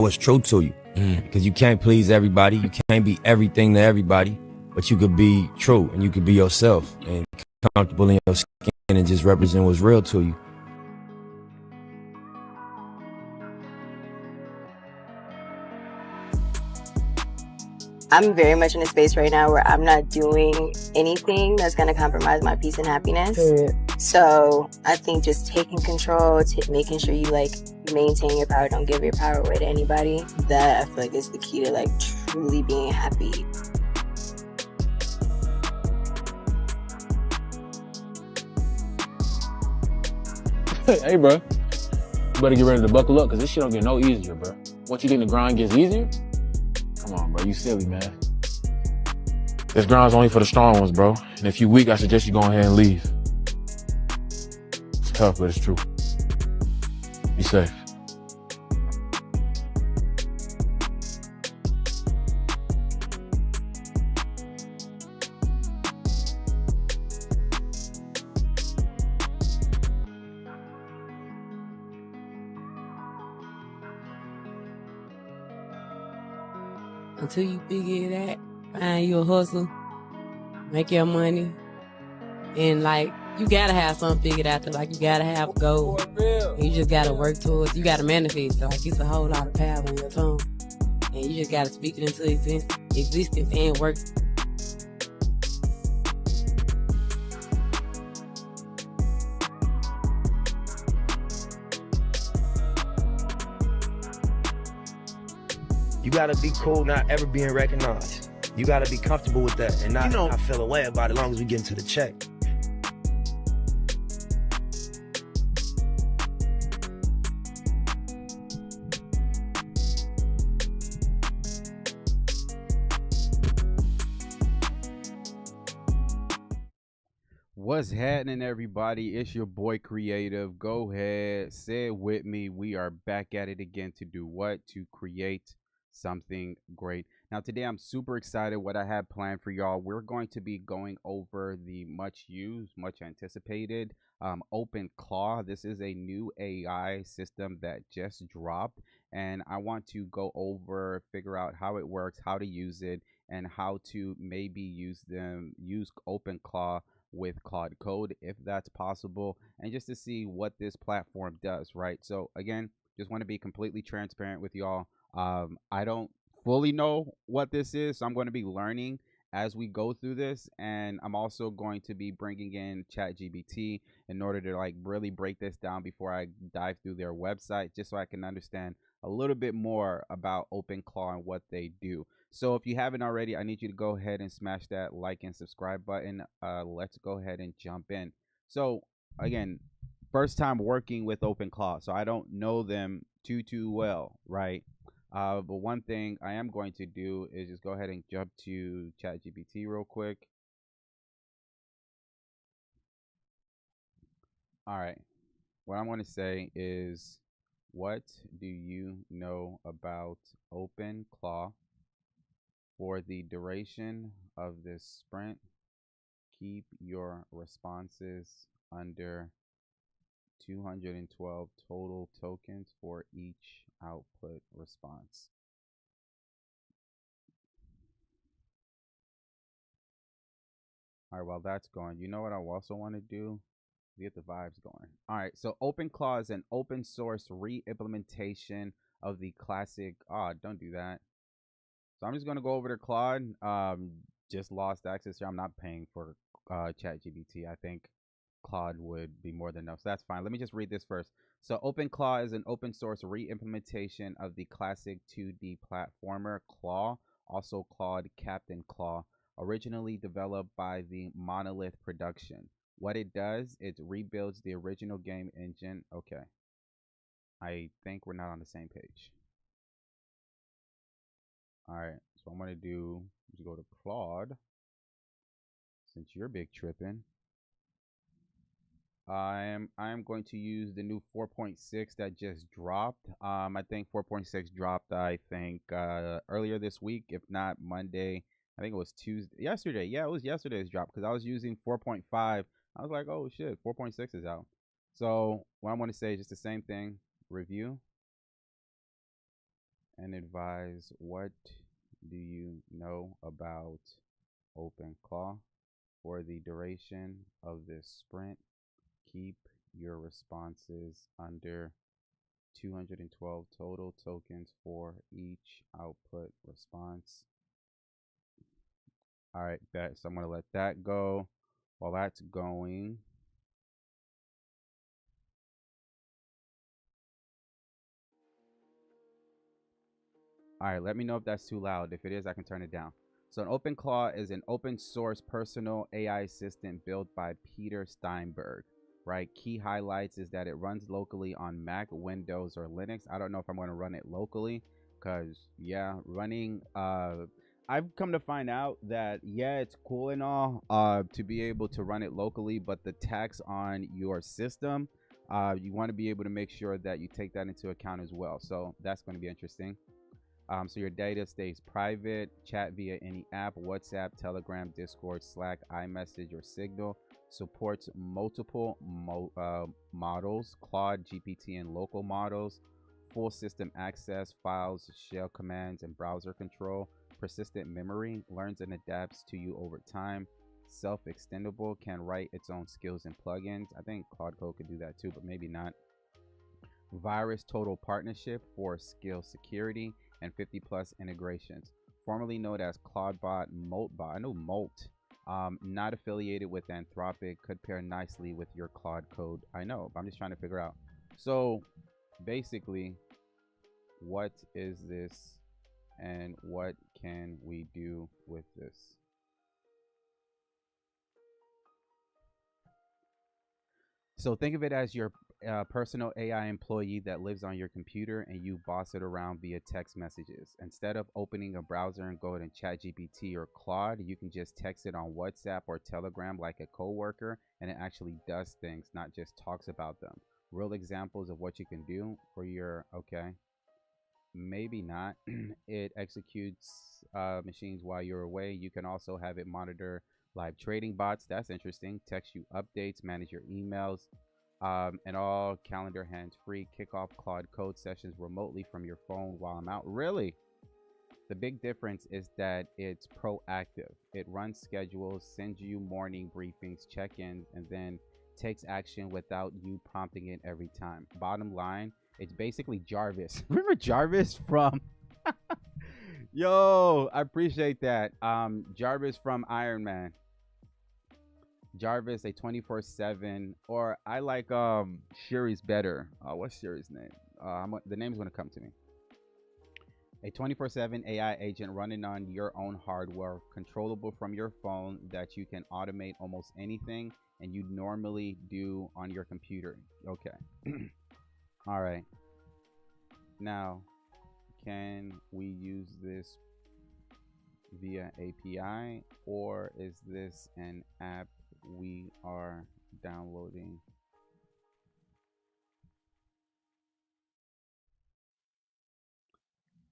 what's true to you. Because you can't please everybody. You can't be everything to everybody. But you could be true and you could be yourself and comfortable in your skin and just represent what's real to you. I'm very much in a space right now where I'm not doing anything that's going to compromise my peace and happiness. So I think just taking control, making sure you like maintain your power, don't give your power away to anybody. That I feel like is the key to like truly being happy. Hey, bro, you better get ready to buckle up because this shit don't get no easier, bro. Once you think the grind gets easier, come on, bro, you silly, man. This grind's only for the strong ones, bro. And if you weak, I suggest you go ahead and leave. It's tough, but it's true. Be safe. Until you figure it out, find you a hustle, make your money, and like you gotta have something figured out. Like you gotta have a goal. You just gotta work towards. You gotta manifest. So like it's a whole lot of power in your tongue, and you just gotta speak it into existence and work. You gotta be cool, not ever being recognized. You gotta be comfortable with that and not feel away about it as long as we get into the check. What's happening, everybody? It's your boy Creative. Go ahead, say it with me. We are back at it again to do what? To create something great. Now, today I'm super excited what I have planned for y'all. We're going to be going over the much used, much anticipated OpenClaw. This is a new AI system that just dropped, and I want to go over, figure out how it works, how to use it, and how to maybe use OpenClaw with Claude Code if that's possible, and just to see what this platform does, right? So again, just want to be completely transparent with y'all. I don't fully know what this is, so I'm going to be learning as we go through this, and I'm also going to be bringing in ChatGPT in order to like really break this down before I dive through their website, just so I can understand a little bit more about OpenClaw and what they do. So if you haven't already, I need you to go ahead and smash that like and subscribe button. Let's go ahead and jump in. So again, first time working with OpenClaw, so I don't know them too well, right? But one thing I am going to do is just go ahead and jump to ChatGPT real quick. All right. What I'm going to say is, what do you know about OpenClaw? For the duration of this sprint, keep your responses under 212 total tokens for each output response. All right, while that's going, you know what I also want to do? Get the vibes going. All right, so OpenClaw is an open source re-implementation of the classic. Don't do that. So I'm just gonna go over to Claude. Just lost access here. I'm not paying for ChatGPT. I think Claude would be more than enough. So that's fine. Let me just read this first. So OpenClaw is an open source re-implementation of the classic 2D platformer Claw, also called Captain Claw, originally developed by the Monolith Production. What it does, it rebuilds the original game engine. Okay. I think we're not on the same page. All right, so I'm gonna do is go to Claude. Since you're big tripping, I am going to use the new 4.6 that just dropped. I think 4.6 dropped. I think earlier this week, if not Monday. I think it was yesterday. Yeah, it was yesterday's drop because I was using 4.5. I was like, oh shit, 4.6 is out. So what I'm going to say is just the same thing. Review. and advise, what do you know about OpenClaw? For the duration of this sprint, keep your responses under 212 total tokens for each output response. All right, bet. So I'm going to let that go. While that's going, all right, let me know if that's too loud. If it is, I can turn it down. So an OpenClaw is an open source personal AI assistant built by Peter Steinberg, right? Key highlights is that it runs locally on Mac, Windows, or Linux. I don't know if I'm going to run it locally because, yeah, running, I've come to find out that, yeah, it's cool and all to be able to run it locally, but the tax on your system, you want to be able to make sure that you take that into account as well. So that's going to be interesting. So your data stays private. Chat via any app, WhatsApp, Telegram, Discord, Slack, iMessage, or Signal. Supports multiple models, Claude, GPT, and local models. Full system access, files, shell commands, and browser control. Persistent memory, learns and adapts to you over time. Self-extendable, can write its own skills and plugins. I think Claude Code could do that too, but maybe not. Virus total partnership for skill security and 50+ integrations. Formerly known as Clawbot, Moltbot. I know Molt. Not affiliated with Anthropic. Could pair nicely with your Claude Code. I know, but I'm just trying to figure out. So basically, what is this and what can we do with this? So think of it as your personal AI employee that lives on your computer and you boss it around via text messages. Instead of opening a browser and going to ChatGPT or Claude, you can just text it on WhatsApp or Telegram like a coworker, and it actually does things, not just talks about them. Real examples of what you can do for your, okay, maybe not. It executes machines while you're away. You can also have it monitor live trading bots. That's interesting. Text you updates, manage your emails, and all calendar hands free. Kick off Claude Code sessions remotely from your phone while I'm out. Really? The big difference is that it's proactive. It runs schedules, sends you morning briefings, check-ins, and then takes action without you prompting it every time. Bottom line, it's basically Jarvis. Remember Jarvis from Yo, I appreciate that. Jarvis from Iron Man. Jarvis, a 24/7, or I like Shuri's better. What's Shuri's name? The name's gonna come to me. A 24/7 AI agent running on your own hardware, controllable from your phone, that you can automate almost anything and you normally do on your computer. Okay. All right. Now, can we use this via API, or is this an app we are downloading?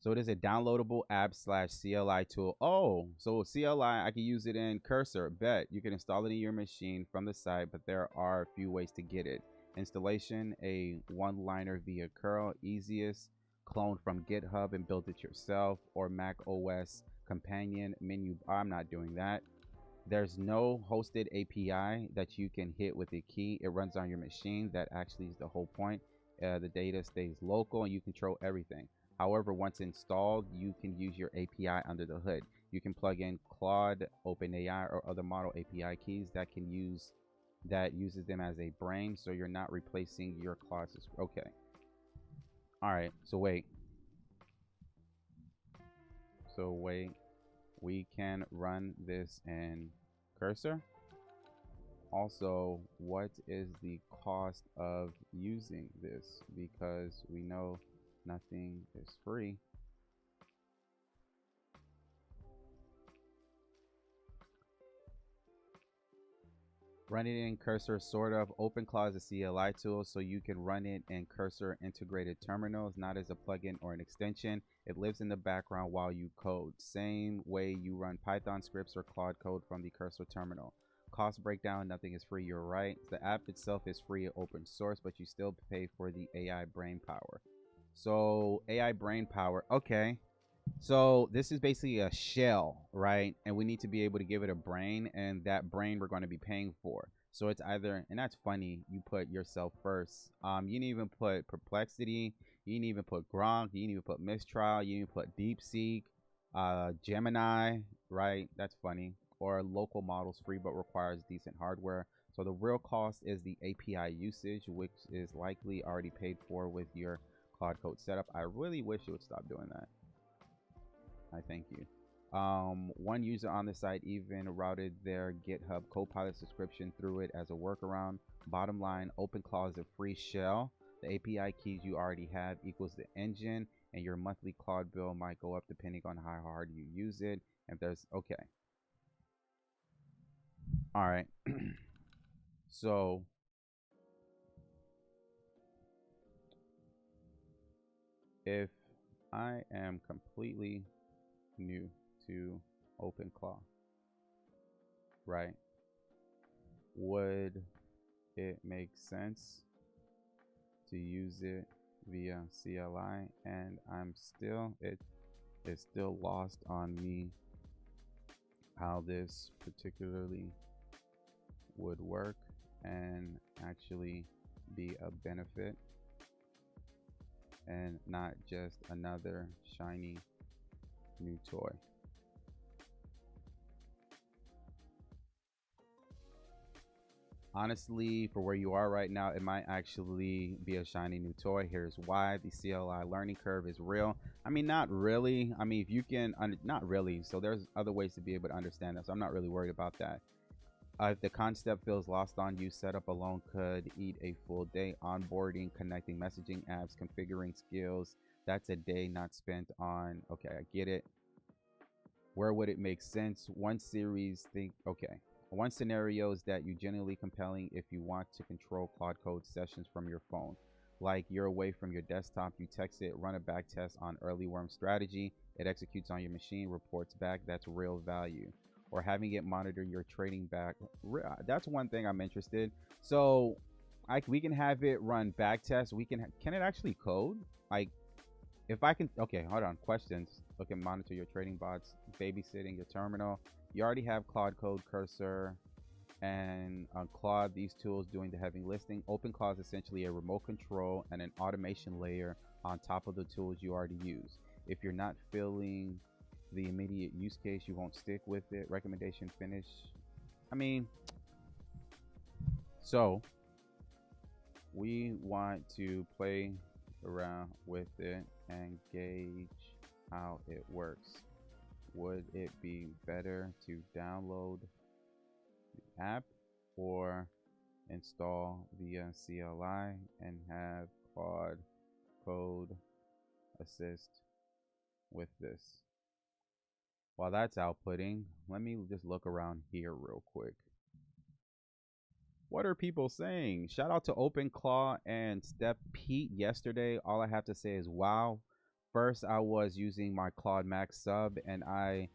So it is a downloadable app / CLI tool. Oh, so CLI, I can use it in Cursor. Bet you can install it in your machine from the site, but there are a few ways to get it. Installation, a one-liner via curl, easiest. Clone from GitHub and build it yourself, or Mac OS companion menu. I'm not doing that. There's no hosted API that you can hit with a key. It runs on your machine. That actually is the whole point. The data stays local and you control everything. However, once installed, you can use your API under the hood. You can plug in Claude, OpenAI, or other model API keys that uses them as a brain, so you're not replacing your Claude. Okay. All right. So wait. We can run this in Cursor. Also, what is the cost of using this? Because we know nothing is free. Run it in Cursor, sort of. OpenClaw is a CLI tool, so you can run it in Cursor integrated terminals, not as a plugin or an extension. It lives in the background while you code. Same way you run Python scripts or Claude code from the Cursor terminal. Cost breakdown, nothing is free, you're right. The app itself is free, open source, but you still pay for the AI brain power. So AI brain power. Okay. So this is basically a shell, right? And we need to be able to give it a brain, and that brain we're going to be paying for. So it's either, and that's funny, you put yourself first. You didn't even put Perplexity, you didn't even put Gronk, you didn't even put Mistral, you didn't put DeepSeek, Gemini, right? That's funny. Or local models free but requires decent hardware. So the real cost is the API usage, which is likely already paid for with your Claude Code setup. I really wish it would stop doing that. I thank you. One user on the site even routed their GitHub Copilot subscription through it as a workaround. Bottom line, OpenClaw is a free shell. The API keys you already have equals the engine, and your monthly Claude bill might go up depending on how hard you use it. And there's, okay. All right. So if I am completely new to OpenClaw, right? Would it make sense to use it via CLI? And I'm still, it's still lost on me how this particularly would work and actually be a benefit and not just another shiny new toy. Honestly, for where you are right now, it might actually be a shiny new toy. Here's why. The CLI learning curve is real. I mean, not really. I mean, if you can, not really. So there's other ways to be able to understand this. So I'm not really worried about that. If the concept feels lost on you, setup alone could eat a full day. Onboarding, connecting messaging apps, configuring skills. That's a day not spent on, okay, I get it. Where would it make sense? One series think, okay. One scenario is that you genuinely compelling if you want to control Claude Code sessions from your phone. Like you're away from your desktop, you text it, run a back test on early worm strategy. It executes on your machine, reports back. That's real value. Or having it monitor your trading back. That's one thing I'm interested. So we can have it run back tests. Can it actually code? Like if I can, okay, hold on, questions. Okay, monitor your trading bots, babysitting your terminal. You already have Claude Code Cursor and Claude, these tools doing the heavy lifting. OpenClaw is essentially a remote control and an automation layer on top of the tools you already use. If you're not feeling the immediate use case, you won't stick with it. Recommendation finish. I mean, so we want to play around with it and gauge how it works. Would it be better to download the app or install via CLI and have Claude Code assist with this? While that's outputting, let me just look around here real quick. What are people saying? Shout out to OpenClaw and Step Pete yesterday. All I have to say is wow. First, I was using my Claude Max sub and I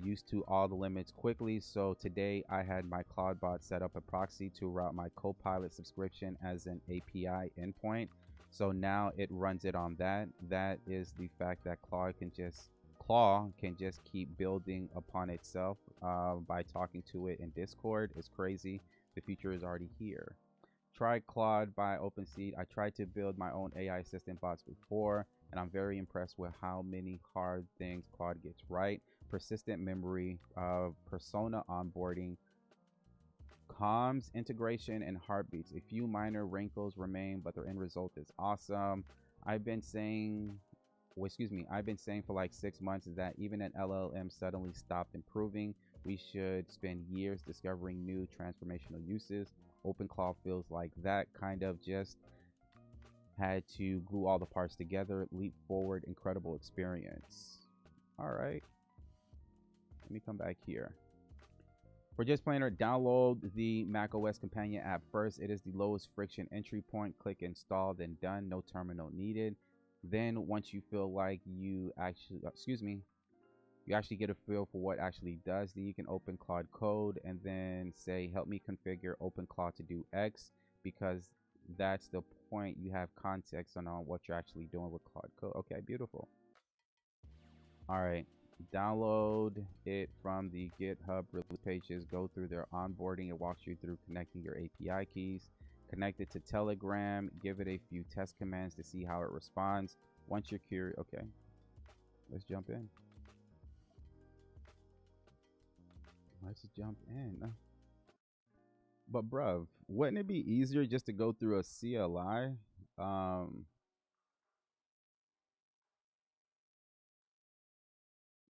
used to all the limits quickly. So today I had my Clawbot set up a proxy to route my Copilot subscription as an API endpoint. So now it runs it on that. That is the fact that Claw can just keep building upon itself by talking to it in Discord. It's crazy. The future is already here. Try Claude by OpenSeed. I tried to build my own AI assistant bots before, and I'm very impressed with how many hard things Claude gets right. Persistent memory, persona onboarding, comms integration, and heartbeats. A few minor wrinkles remain, but the end result is awesome. I've been saying for like 6 months that even an LLM suddenly stopped improving. We should spend years discovering new transformational uses. OpenClaw feels like that, kind of just had to glue all the parts together. Leap forward, incredible experience. All right, let me come back here. For just plainer, download the macOS companion app first. It is the lowest friction entry point. Click install, then done. No terminal needed. Then once you feel like you actually get a feel for what actually does, then you can open Claude Code and then say, help me configure OpenClaw to do X, because that's the point. You have context on what you're actually doing with Claude Code. Okay, beautiful. All right, download it from the GitHub release pages. Go through their onboarding. It walks you through connecting your API keys. Connect it to Telegram. Give it a few test commands to see how it responds. Once you're curious, okay, let's jump in. Let's jump in. But bruv, wouldn't it be easier just to go through a CLI?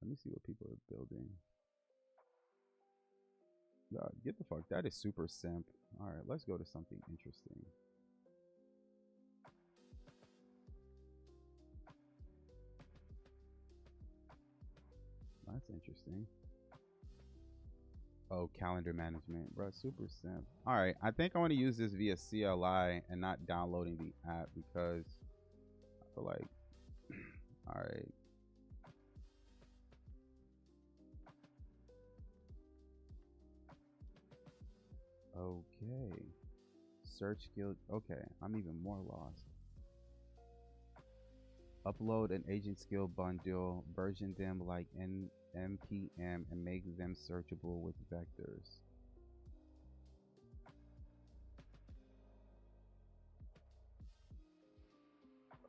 Let me see what people are building. God, get the fuck. That is super simp. All right, let's go to something interesting. That's interesting. Oh, calendar management, bro. Super simp. All right, I think I want to use this via CLI and not downloading the app because I feel like, all right. Okay. Search skill. Okay, I'm even more lost. Upload an agent skill bundle, version them like npm, and make them searchable with vectors.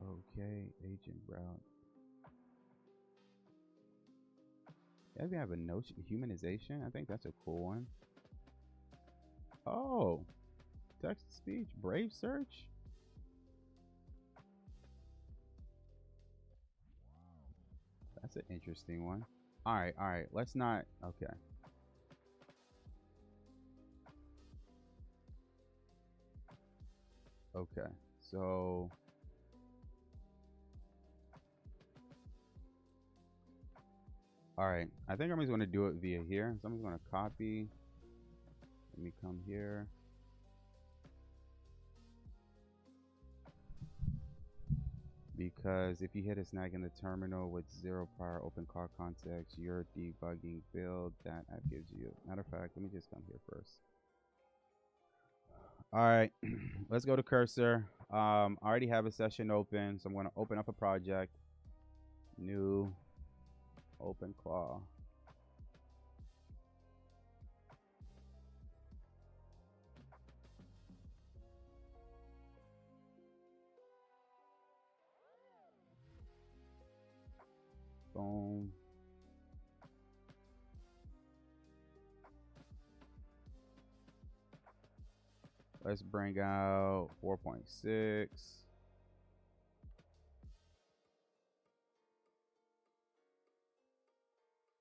Okay, agent route. Yeah, we have a notion humanization. I think that's a cool one. Oh, text to speech, Brave search. That's an interesting one. All right. Let's not. Okay. Okay. So. All right. I think I'm just going to do it via here. So I'm just going to copy. Let me come here. Because if you hit a snag in the terminal with 0 prior OpenClaw context, you're debugging build. That app gives you. Matter of fact, let me just come here first. All right, let's go to cursor. I already have a session open, so I'm going to open up a project. New OpenClaw. Boom. Let's bring out 4.6.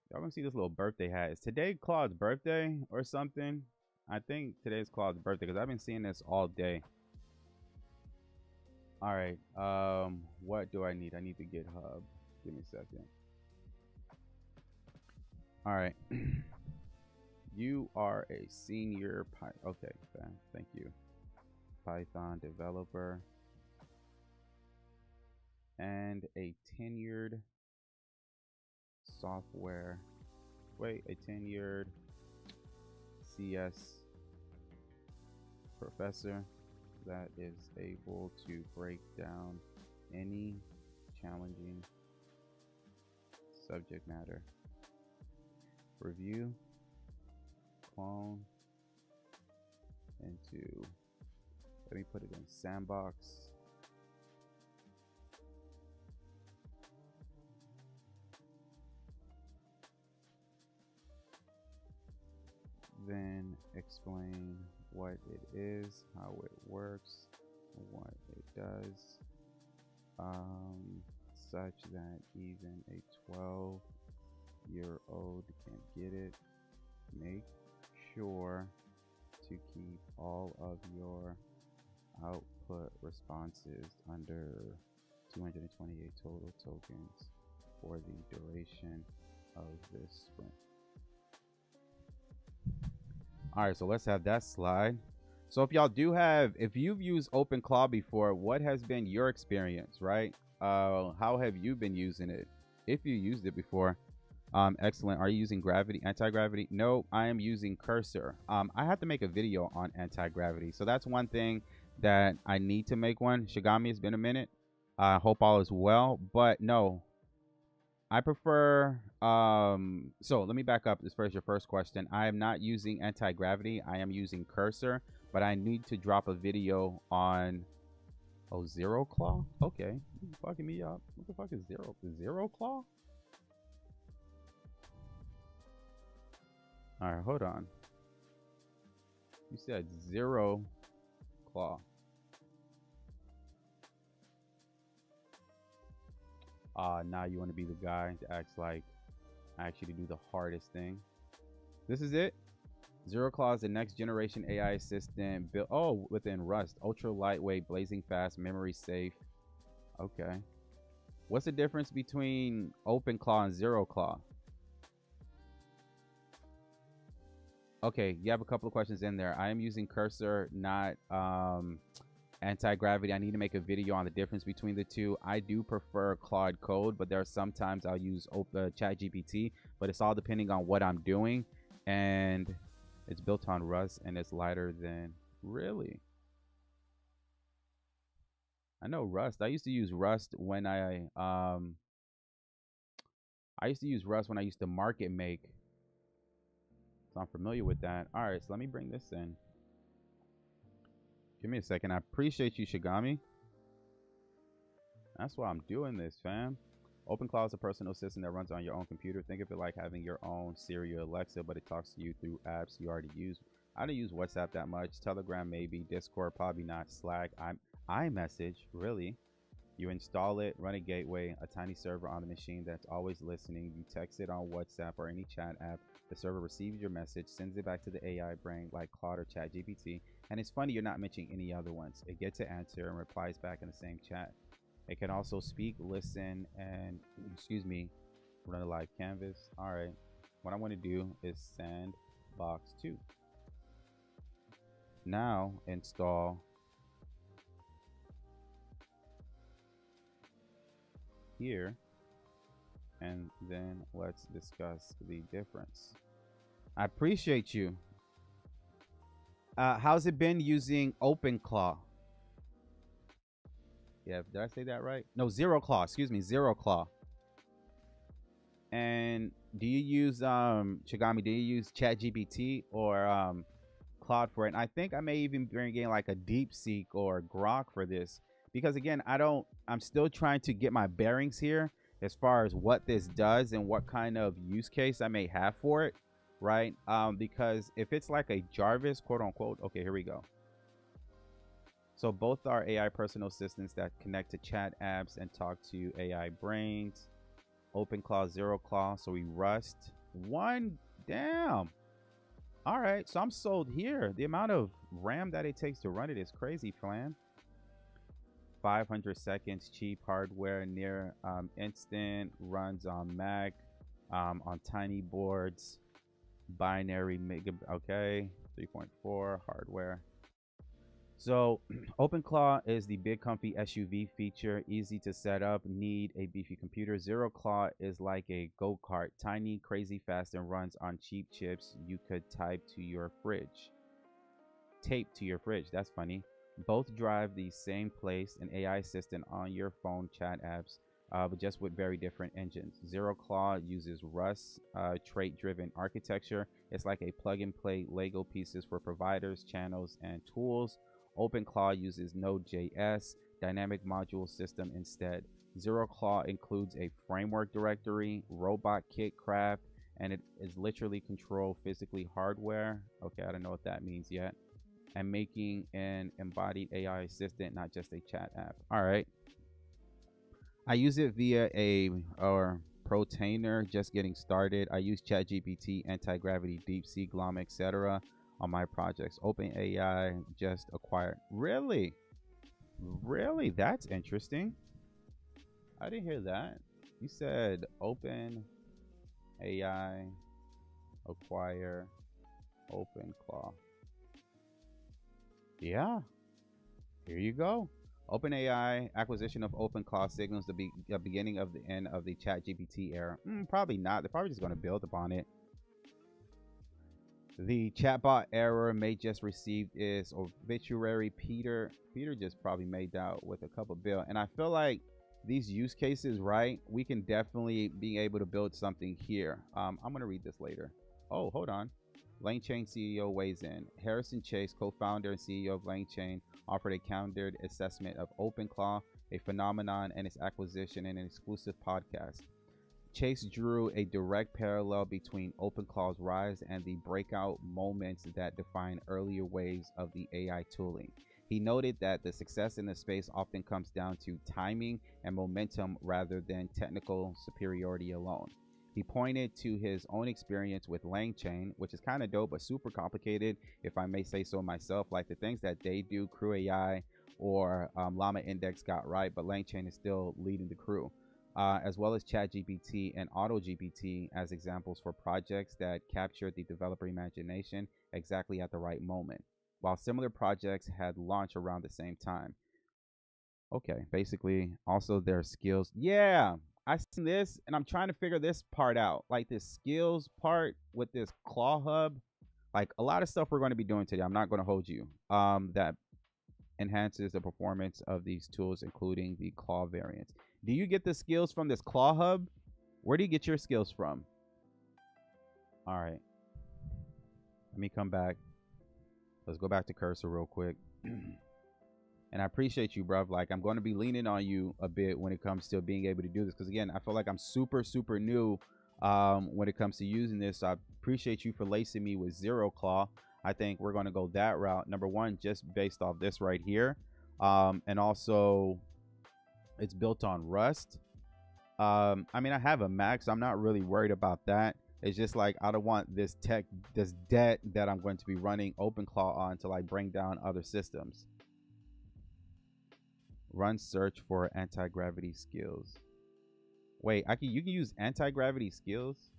Y'all gonna see this little birthday hat. Is today Claude's birthday or something? I think today's Claude's birthday because I've been seeing this all day. All right. What do I need? I need the GitHub. Give me a second. All right. You are a senior okay, thank you. Python developer and a tenured CS professor that is able to break down any challenging subject matter. Review, clone into, let me put it in sandbox. Then explain what it is, how it works, what it does, such that even a 12-year-old can get it. Make sure to keep all of your output responses under 228 total tokens for the duration of this sprint. All right, so let's have that slide. So if y'all do have, if you've used OpenClaw before, what has been your experience, right? How have you been using it? If you used it before, excellent. Are you using gravity, anti-gravity? No, I am using cursor. I have to make a video on anti-gravity. So that's one thing that I need to make one. Shigami, it's been a minute. I hope all is well, but no, I prefer so let me back up. As far as your first question, I am not using anti-gravity. I am using Cursor, but I need to drop a video on Zero Claw. Okay, you fucking me up. What the fuck is Zero Claw? All right, hold on. You said Zero Claw. Now you want to be the guy to act like I actually do the hardest thing. This is it. Zero Claw is the next generation AI assistant built within Rust. Ultra lightweight, blazing fast, memory safe. Okay. What's the difference between OpenClaw and Zero Claw? Okay, you have a couple of questions in there. I am using Cursor, not anti-gravity. I need to make a video on the difference between the two. I do prefer Claude Code, but there are sometimes I'll use ChatGPT, but it's all depending on what I'm doing. And it's built on Rust and it's lighter than really. I know Rust. I used to use Rust when I used to market make. So I'm familiar with that. All right, so let me bring this in. Give me a second. I appreciate you, Shigami. That's why I'm doing this, fam. OpenClaw is a personal assistant that runs on your own computer. Think of it like having your own Siri or Alexa, but it talks to you through apps you already use. I don't use WhatsApp that much. Telegram, maybe. Discord, probably not. Slack, iMessage, really. You install it, run a gateway, a tiny server on the machine that's always listening. You text it on WhatsApp or any chat app. The server receives your message, sends it back to the AI brain like Claude or ChatGPT. And it's funny you're not mentioning any other ones. It gets an answer and replies back in the same chat. It can also speak, listen, and, run a live canvas. All right. What I want to do is Sandbox 2. Now install here, and then let's discuss the difference. I appreciate you. How's it been using OpenClaw? Yeah, did I say that right? No, Zero Claw. Excuse me, Zero Claw. And do you use Shigami? Do you use ChatGPT or Claude for it? And I think I may even bring in like a DeepSeek or Grok for this, because again, I'm still trying to get my bearings here as far as what this does and what kind of use case I may have for it, right? Because if it's like a Jarvis, quote unquote, okay, here we go. So both are AI personal assistants that connect to chat apps and talk to AI brains. OpenClaw, Zero Claw. So we Rust. One, damn. All right, so I'm sold here. The amount of RAM that it takes to run it is crazy, fam. 500 seconds, cheap hardware, near instant, runs on Mac, on tiny boards, binary mega, okay, 3.4 hardware. So OpenClaw is the big comfy SUV feature, easy to set up, need a beefy computer. Zero Claw is like a go-kart, tiny, crazy fast, and runs on cheap chips you could tape to your fridge. That's funny. Both drive the same place, an AI assistant on your phone chat apps, but just with very different engines. Zero Claw uses Rust trait-driven architecture. It's like a plug-and-play Lego pieces for providers, channels, and tools. OpenClaw uses Node.js dynamic module system instead. Zero Claw includes a framework directory, robot kit craft, and it is literally control physically hardware. Okay, I don't know what that means yet. And making an embodied AI assistant, not just a chat app. All right. I use it via a Protainer, just getting started. I use ChatGPT, anti-gravity, DeepSeek, Glom, etc. on my projects. OpenAI just acquired. Really? That's interesting. I didn't hear that. You said OpenAI acquire OpenClaw. Yeah. Here you go. OpenAI acquisition of OpenClaw signals the beginning of the end of the ChatGPT era. Probably not. They're probably just going to build upon it. The chatbot error may just receive its obituary. Peter just probably made out with a couple bill. And I feel like these use cases, right? We can definitely be able to build something here. I'm gonna read this later. Oh, hold on. LangChain CEO weighs in. Harrison Chase, co-founder and CEO of LangChain, offered a candid assessment of OpenClaw, a phenomenon, and its acquisition in an exclusive podcast. Chase drew a direct parallel between OpenClaw's rise and the breakout moments that define earlier waves of the AI tooling. He noted that the success in the space often comes down to timing and momentum rather than technical superiority alone. He pointed to his own experience with LangChain, which is kind of dope, but super complicated, if I may say so myself. Like the things that they do, Crew AI or Llama Index got right, but LangChain is still leading the crew. As well as ChatGPT and AutoGPT as examples for projects that capture the developer imagination exactly at the right moment, while similar projects had launched around the same time. Okay, basically, also their skills. Yeah, I seen this, and I'm trying to figure this part out. Like this skills part with this Claw Hub, like a lot of stuff we're going to be doing today. I'm not going to hold you. That enhances the performance of these tools, including the Claw variants. Do you get the skills from this Claw Hub? Where do you get your skills from? All right. Let me come back. Let's go back to Cursor real quick. And I appreciate you, bruv. Like, I'm going to be leaning on you a bit when it comes to being able to do this. Because, again, I feel like I'm super, super new when it comes to using this. So I appreciate you for lacing me with Zero Claw. I think we're going to go that route. Number one, just based off this right here. And also, it's built on Rust. I mean, I have a Mac, so I'm not really worried about that. It's just like I don't want this debt that I'm going to be running OpenClaw on to like bring down other systems. Run search for anti-gravity skills. Wait, you can use anti-gravity skills?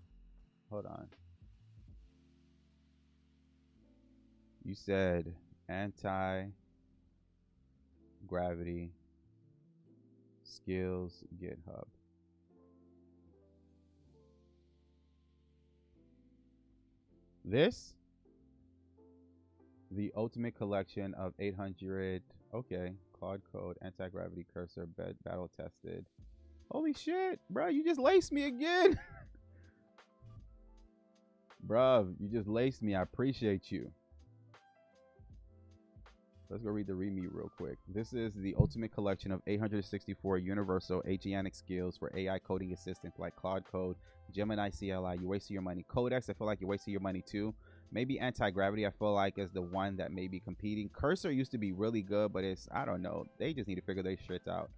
Hold on. You said anti-gravity skills GitHub. This? The ultimate collection of 800. Okay. Claude code, anti-gravity cursor, battle tested. Holy shit, bro. You just laced me again. Bruh, you just laced me. I appreciate you. Let's go read the README real quick. This is the ultimate collection of 864 universal agentic skills for AI coding assistants like Claude Code, Gemini CLI. You wasted your money. Codex, I feel like you wasted your money too. Maybe anti-gravity, I feel like, is the one that may be competing. Cursor used to be really good, but it's, I don't know. They just need to figure their shit out.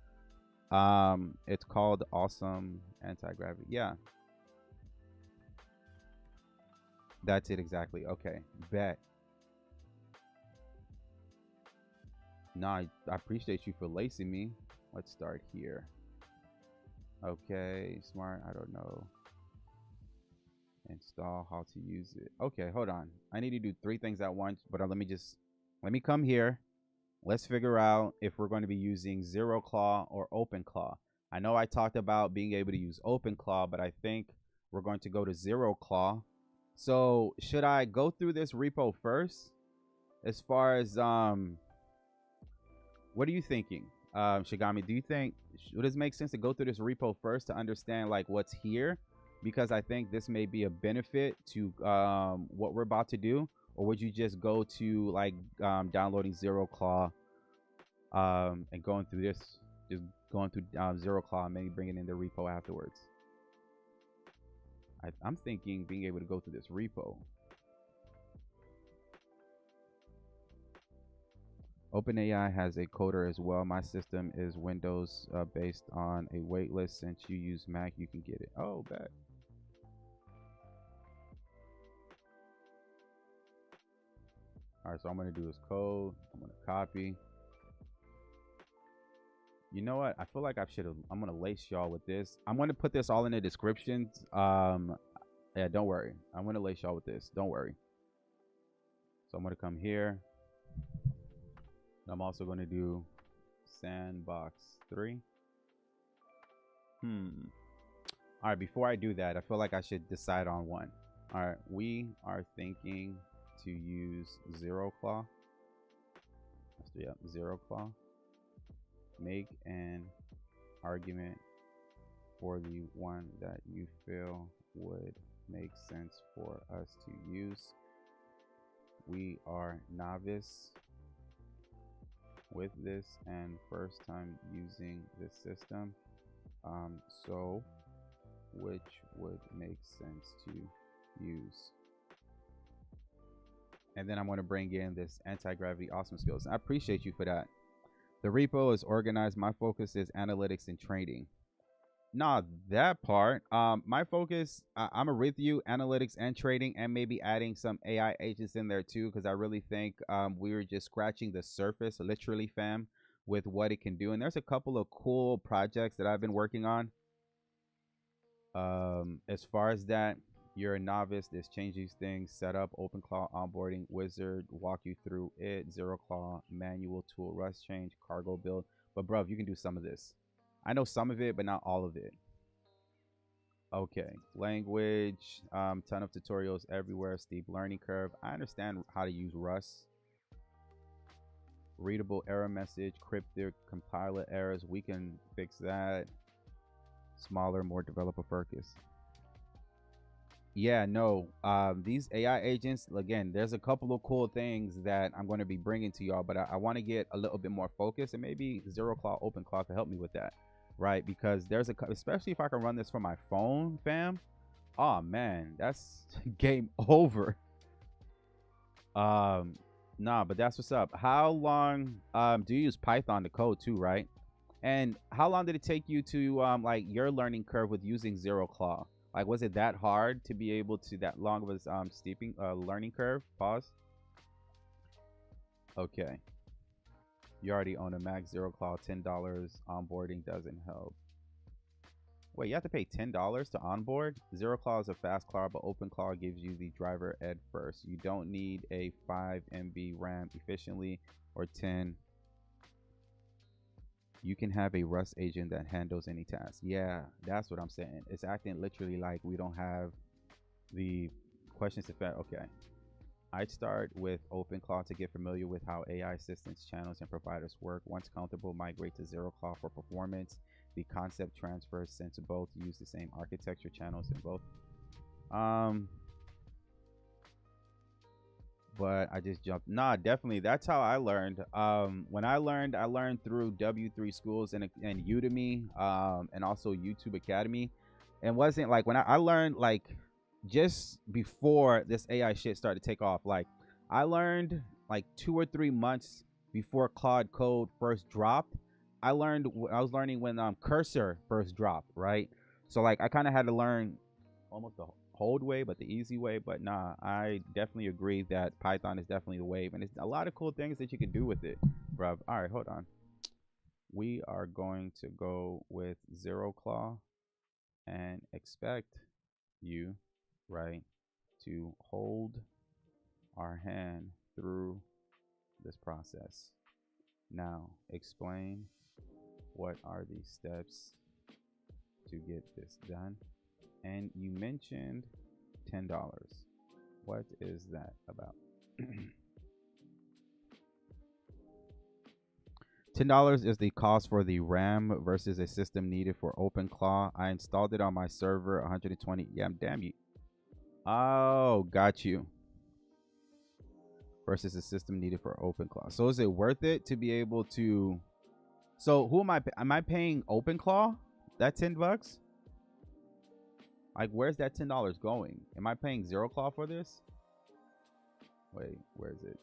It's called Awesome Anti-Gravity. Yeah. That's it exactly. Okay. Bet. Nah, I appreciate you for lacing me. Let's start here. Okay. Smart. I don't know. Install how to use it. Okay, hold on. I need to do 3 things at once, but let me come here. Let's figure out if we're going to be using Zero Claw or OpenClaw. I know I talked about being able to use OpenClaw, but I think we're going to go to Zero Claw. So should I go through this repo first? As far as what are you thinking, Shigami? Do you think would it make sense to go through this repo first to understand like what's here? Because I think this may be a benefit to what we're about to do. Or would you just go to like downloading Zero Claw and going through this, just going through Zero Claw and maybe bringing in the repo afterwards? I'm thinking being able to go through this repo. OpenAI has a coder as well. My system is Windows based on a waitlist. Since you use Mac, you can get it. Oh, bet. All right, so I'm going to do is code. I'm going to copy. You know what? I feel like I'm going to lace y'all with this. I'm going to put this all in the descriptions. Yeah, don't worry. I'm going to lace y'all with this. Don't worry. So I'm going to come here. I'm also going to do sandbox 3. All right, before I do that, I feel like I should decide on one. All right, we are thinking to use Zero Claw. Yeah, Zero Claw. Make an argument for the one that you feel would make sense for us to use. We are novice with this and first time using this system. So which would make sense to use? And then I'm going to bring in this anti-gravity awesome skills. I appreciate you for that. The repo is organized. My focus is analytics and trading. Nah, that part. My focus, I'm with you, analytics and trading, and maybe adding some AI agents in there too, because I really think we're just scratching the surface, literally, fam, with what it can do. And there's a couple of cool projects that I've been working on. As far as that, you're a novice. This changes things. Set up OpenClaw onboarding wizard. Walk you through it. Zero Claw manual tool rust change cargo build. But bruv, you can do some of this. I know some of it, but not all of it. Okay, language, ton of tutorials everywhere, steep learning curve. I understand how to use Rust. Readable error message, cryptic compiler errors. We can fix that. Smaller, more developer focused. Yeah, no, these AI agents, again, there's a couple of cool things that I'm going to be bringing to y'all, but I want to get a little bit more focused, and maybe Zero Claw, OpenClaw can help me with that. Right, because there's especially if I can run this from my phone, fam. Oh man, that's game over. Nah, but that's what's up. How long do you use Python to code too, right? And how long did it take you to like your learning curve with using Zero Claw? Like, was it that hard to be able to that long of a steeping learning curve? Pause. Okay. You already own a Mac. Zero Claw, $10 onboarding doesn't help. Wait, you have to pay $10 to onboard? Zero Claw is a fast claw, but OpenClaw gives you the driver ed first. You don't need a 5 MB RAM efficiently or 10. You can have a Rust agent that handles any task. Yeah, that's what I'm saying. It's acting literally like we don't have the questions to fit. Okay. I'd start with OpenClaw to get familiar with how AI assistants, channels, and providers work. Once comfortable, migrate to Zero Claw for performance. The concept transfers since both use the same architecture, channels in both. But I just jumped. Nah, definitely. That's how I learned. When I learned through W3 schools and Udemy, and also YouTube Academy. And wasn't like when I learned like just before this AI shit started to take off. Like I learned like 2 or 3 months before Claude Code first dropped. I was learning when Cursor first dropped, right? So like I kind of had to learn almost the old way, but the easy way. But nah, I definitely agree that Python is definitely the wave, and it's a lot of cool things that you can do with it, bruv. All right, hold on. We are going to go with Zero Claw and expect you, right, to hold our hand through this process. Now, explain what are the steps to get this done. And you mentioned $10. What is that about? $10 is the cost for the RAM versus a system needed for OpenClaw. I installed it on my server, 120. Yeah, damn you. Oh, got you. Versus a system needed for OpenClaw. So is it worth it to be able to? So who am I paying OpenClaw? That $10? Like, where's that $10 going? Am I paying Zero Claw for this? Wait, where is it?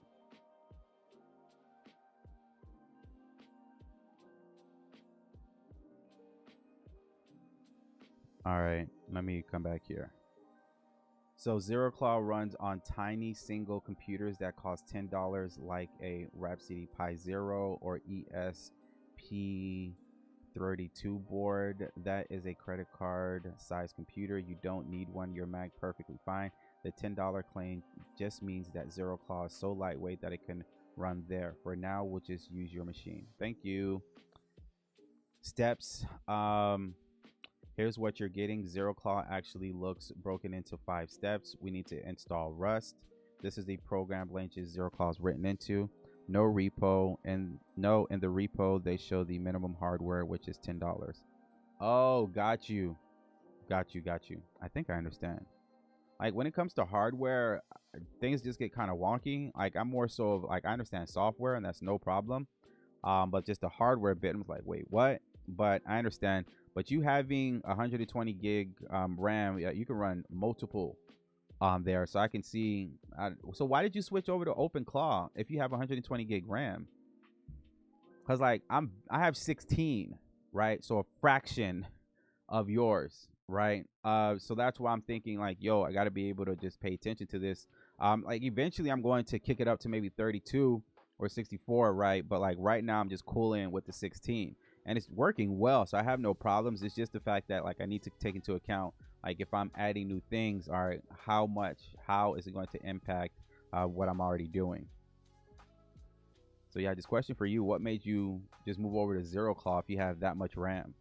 All right, let me come back here. So Zero Claw runs on tiny single computers that cost $10, like a Rhapsody Pi Zero or ESP32 board. That is a credit card size computer. You don't need one. Your Mac perfectly fine. The $10 claim just means that Zero Claw is so lightweight that it can run there. For now, we'll just use your machine. Thank you. Steps. Here's what you're getting. Zero Claw actually looks broken into 5 steps. We need to install Rust. This is the program branches ZeroClaw is written into. No repo, and no, in the repo they show the minimum hardware, which is $10. Oh, got you. Got you. I think I understand. Like when it comes to hardware, things just get kind of wonky. Like I'm more so of like I understand software and that's no problem. But just the hardware bit, I'm like, wait, what? But I understand. But you having 120 gig RAM, you can run multiple there. So I can see. So why did you switch over to OpenClaw if you have 120 gig RAM? Because like I have 16, right? So a fraction of yours, right? So that's why I'm thinking like, yo, I got to be able to just pay attention to this. Like eventually I'm going to kick it up to maybe 32 or 64, right? But like right now I'm just cooling with the 16 and it's working well. So I have no problems. It's just the fact that like I need to take into account, like if I'm adding new things, all right, how is it going to impact what I'm already doing? So yeah, this question for you, what made you just move over to ZeroClaw if you have that much RAM?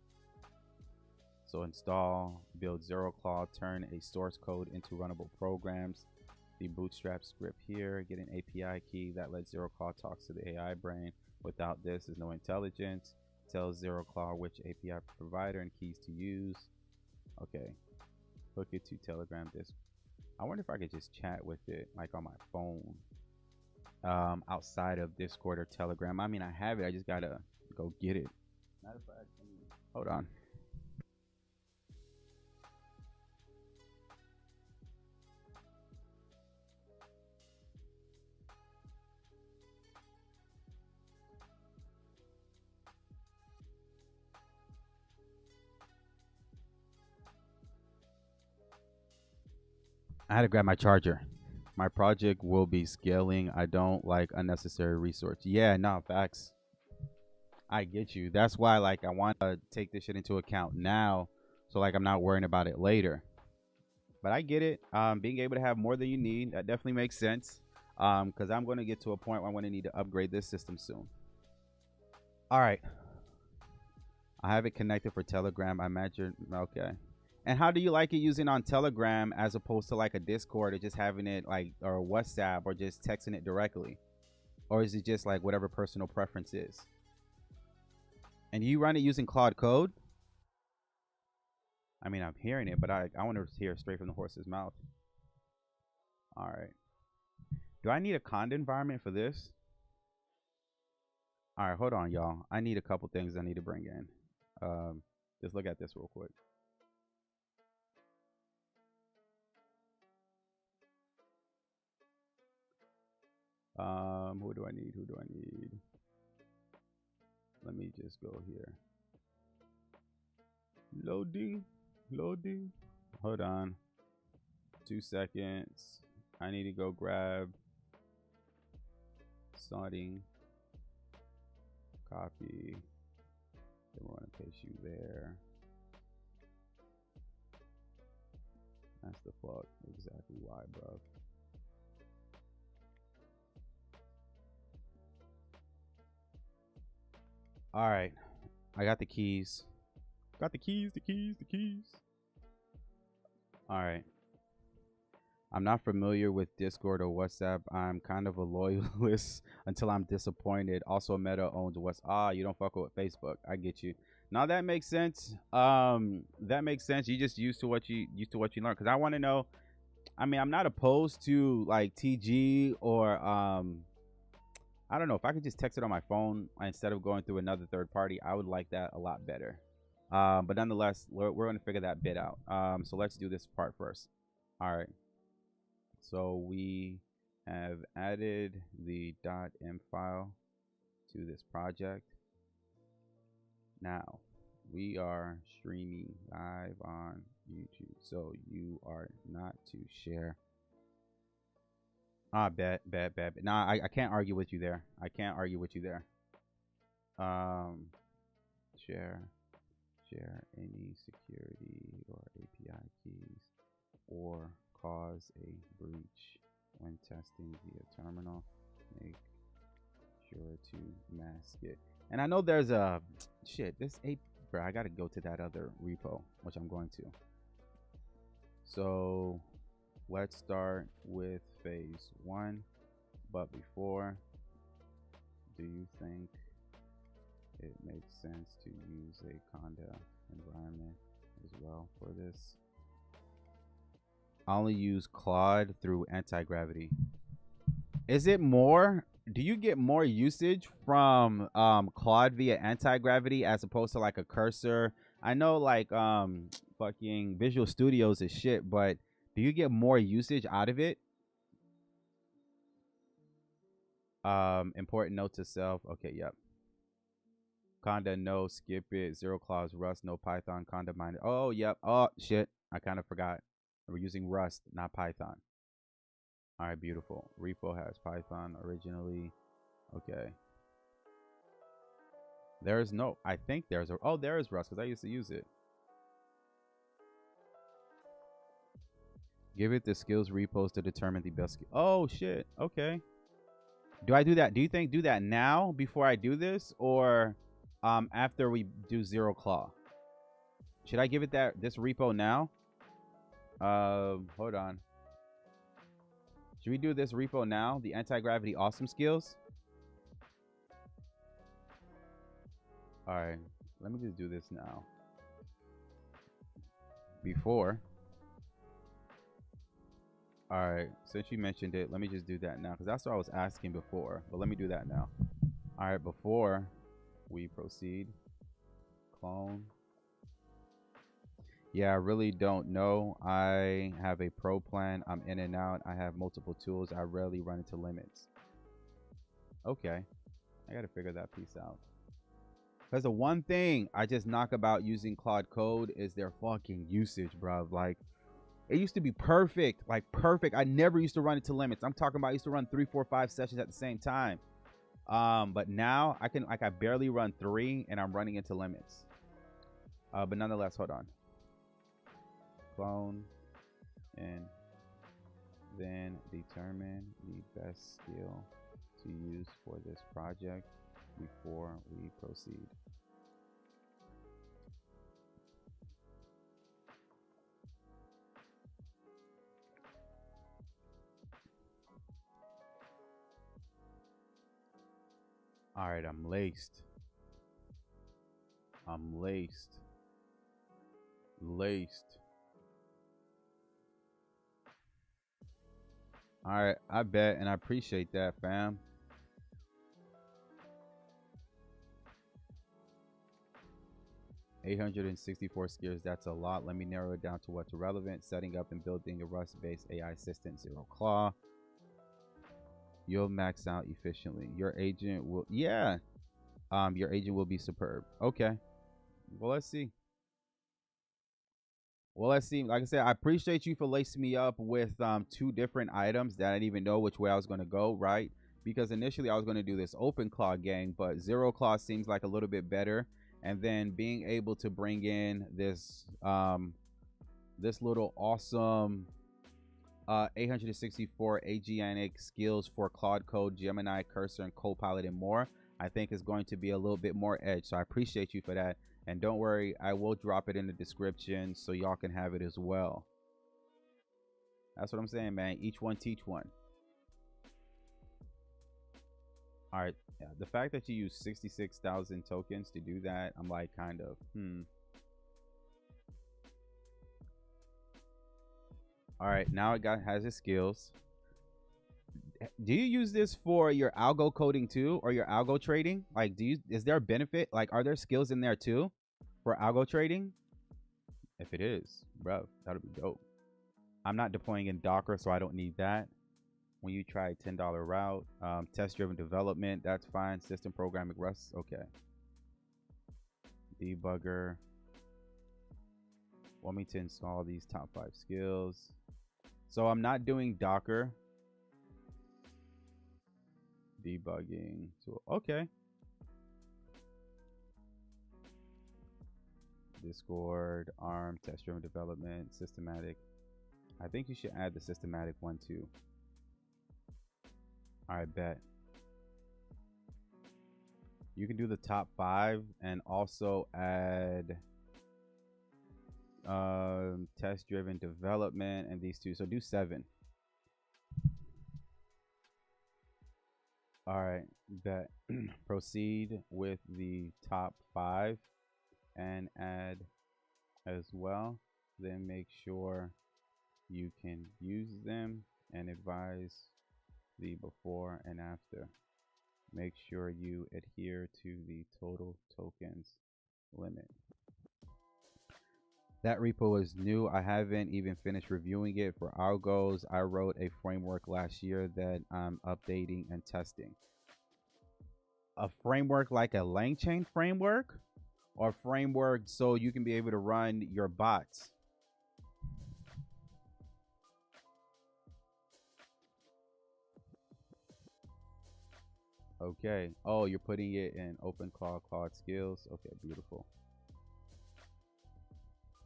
So install, build ZeroClaw, turn a source code into runnable programs. The bootstrap script here, get an API key that lets ZeroClaw talk to the AI brain. Without this, there's no intelligence. Tells ZeroClaw which API provider and keys to use. Okay, hook it to Telegram disk. I wonder if I could just chat with it like on my phone, outside of Discord or Telegram. I mean, I have it. I just gotta go get it. Matter of fact, hold on. I had to grab my charger. My project will be scaling. I don't like unnecessary resource. Yeah, no, facts. I get you. That's why like I want to take this shit into account now, so like I'm not worrying about it later. But I get it. Being able to have more than you need, that definitely makes sense. Because I'm going to get to a point where I'm going to need to upgrade this system soon. All right. I have it connected for Telegram. I imagine. Okay. And how do you like it using on Telegram as opposed to like a Discord or just having it like, or WhatsApp or just texting it directly? Or is it just like whatever personal preference is? And you run it using Claude Code? I mean, I'm hearing it, but I want to hear straight from the horse's mouth. All right. Do I need a Conda environment for this? All right, hold on, y'all. I need a couple things I need to bring in. Just look at this real quick. Who do I need? Let me just go here. Loading. Hold on. 2 seconds. I need to go grab starting. Copy. Then we're gonna paste you there. That's the fuck exactly why, bro. All right, I got the keys. Got the keys. All right. I'm not familiar with Discord or WhatsApp. I'm kind of a loyalist until I'm disappointed. Also, Meta owns WhatsApp. You don't fuck with Facebook. I get you. Now that makes sense. That makes sense. You just used to what you learn. Because I want to know. I mean, I'm not opposed to like TG or I don't know, if I could just text it on my phone instead of going through another third party, I would like that a lot better. But nonetheless, we're going to figure that bit out. So let's do this part first. All right. So we have added the .m file to this project. Now we are streaming live on YouTube, so you are not to share. Bet. Nah, I can't argue with you there. Share any security or API keys or cause a breach when testing via terminal. Make sure to mask it. And I know there's a bro, I gotta go to that other repo, which I'm going to. So Let's start with phase 1. But before, do you think it makes sense to use a Conda environment as well for this? I only use Claude through anti-gravity. Is it more? Do you get more usage from Claude via anti-gravity as opposed to like a cursor? I know like fucking Visual Studios is shit, but do you get more usage out of it? Important note to self. Okay, yep. Conda, no, skip it. Zero clause, Rust, no Python, Conda minus. Oh, yep. Oh, shit. I kind of forgot. We're using Rust, not Python. All right, beautiful. Repo has Python originally. Okay. There's no, I think there's a, oh, there is Rust because I used to use it. Give it the skills repos to determine the best. Oh, shit. Okay. Do I do that? Do you think do that now before I do this or after we do Zero Claw? Should I give it this repo now? Hold on. Should we do this repo now? The anti-gravity awesome skills? All right. Let me just do this now. Before. All right, since you mentioned it, let me just do that now because that's what I was asking before. But let me do that now. All right, before we proceed, clone. Yeah, I really don't know. I have a pro plan. I'm in and out. I have multiple tools. I rarely run into limits. Okay, I got to figure that piece out. Because the one thing I just knock about using Claude Code is their fucking usage, bro. Like, it used to be perfect, like perfect. I never used to run into limits. I'm talking about I used to run 3, 4, 5 sessions at the same time. But now I can, like, I barely run 3 and I'm running into limits. But nonetheless, hold on. Clone and then determine the best skill to use for this project before we proceed. All right, I'm laced. I'm laced. Laced. All right, I bet, and I appreciate that, fam. $864 skills, that's a lot. Let me narrow it down to what's relevant. Setting up and building a Rust-based AI assistant, Zero Claw. You'll max out efficiently. Your agent will, yeah. Your agent will be superb. Okay. Well, let's see. Well, let's see. Like I said, I appreciate you for lacing me up with 2 different items that I didn't even know which way I was going to go, right? Because initially I was going to do this OpenClaw gang, but Zero Claw seems like a little bit better. And then being able to bring in this this little awesome 864 agianic skills for Claude Code, Gemini, Cursor, and Copilot, and more, I think is going to be a little bit more edge. So I appreciate you for that. And don't worry, I will drop it in the description so y'all can have it as well. That's what I'm saying, man. Each one teach one. All right. Yeah, the fact that you use 66,000 tokens to do that, I'm like kind of, All right, now it has its skills. Do you use this for your algo coding too, or your algo trading? Like, is there a benefit? Like, are there skills in there too for algo trading? If it is, bro, that'll be dope. I'm not deploying in Docker, so I don't need that. When you try $10 route, test-driven development, that's fine. System programming, Rust, okay. Debugger. Want me to install these top 5 skills. So I'm not doing Docker. Debugging tool. Okay. Discord, ARM, test-driven development, systematic. I think you should add the systematic one too. All right, bet. You can do the top 5 and also add test-driven development, and these two. So do 7. All right, bet. Proceed with the top 5 and add as well. Then make sure you can use them and advise the before and after. Make sure you adhere to the total tokens limit. That repo is new. I haven't even finished reviewing it. For algos, I wrote a framework last year that I'm updating and testing. A framework like a LangChain framework, or framework so you can be able to run your bots? Okay. Oh, you're putting it in OpenClaw Claude skills. Okay, beautiful.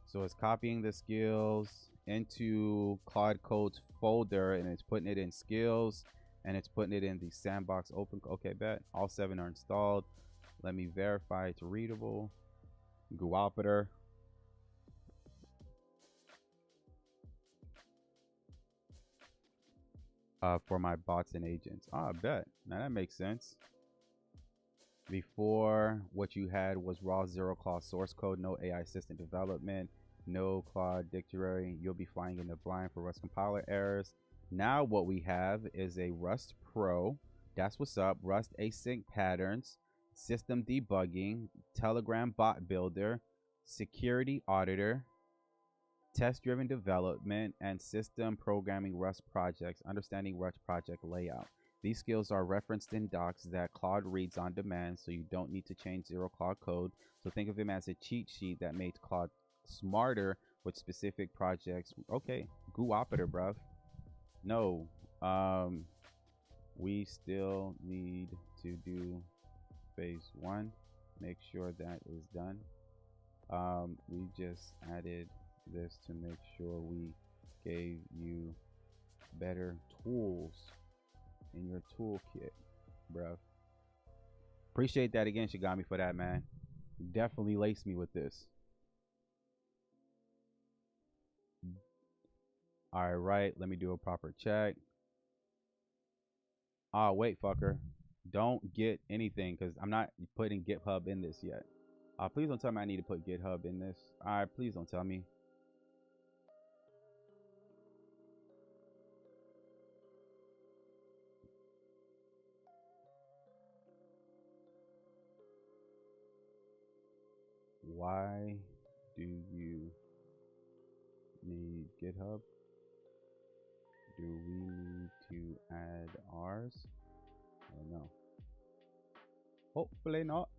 So it's copying the skills into Claude Code's folder, and it's putting it in skills, and it's putting it in the sandbox open. Okay, bet. All 7 are installed. Let me verify it's readable. Guopiter. For my bots and agents. I bet. Now that makes sense. Before, what you had was raw zero Claude source code, no AI assistant development, no Claude dictionary. You'll be flying in the blind for Rust compiler errors. Now what we have is a Rust Pro. That's what's up. Rust async patterns, system debugging, Telegram bot builder, security auditor, test-driven development, and system programming Rust projects, understanding Rust project layout. These skills are referenced in docs that Claude reads on demand, so you don't need to change zero Claude code. So think of him as a cheat sheet that made Claude smarter with specific projects. Okay, Guopiter, bruv. No, we still need to do phase 1. Make sure that is done. We just added this to make sure we gave you better tools in your toolkit, bruh. Appreciate that again, Shigami, for that, man. You definitely laced me with this. All right, let me do a proper check. Ah, wait, fucker. Don't get anything because I'm not putting GitHub in this yet. Please don't tell me I need to put GitHub in this. All right, please don't tell me. Why do you need GitHub? Do we need to add ours? I don't know. Hopefully not.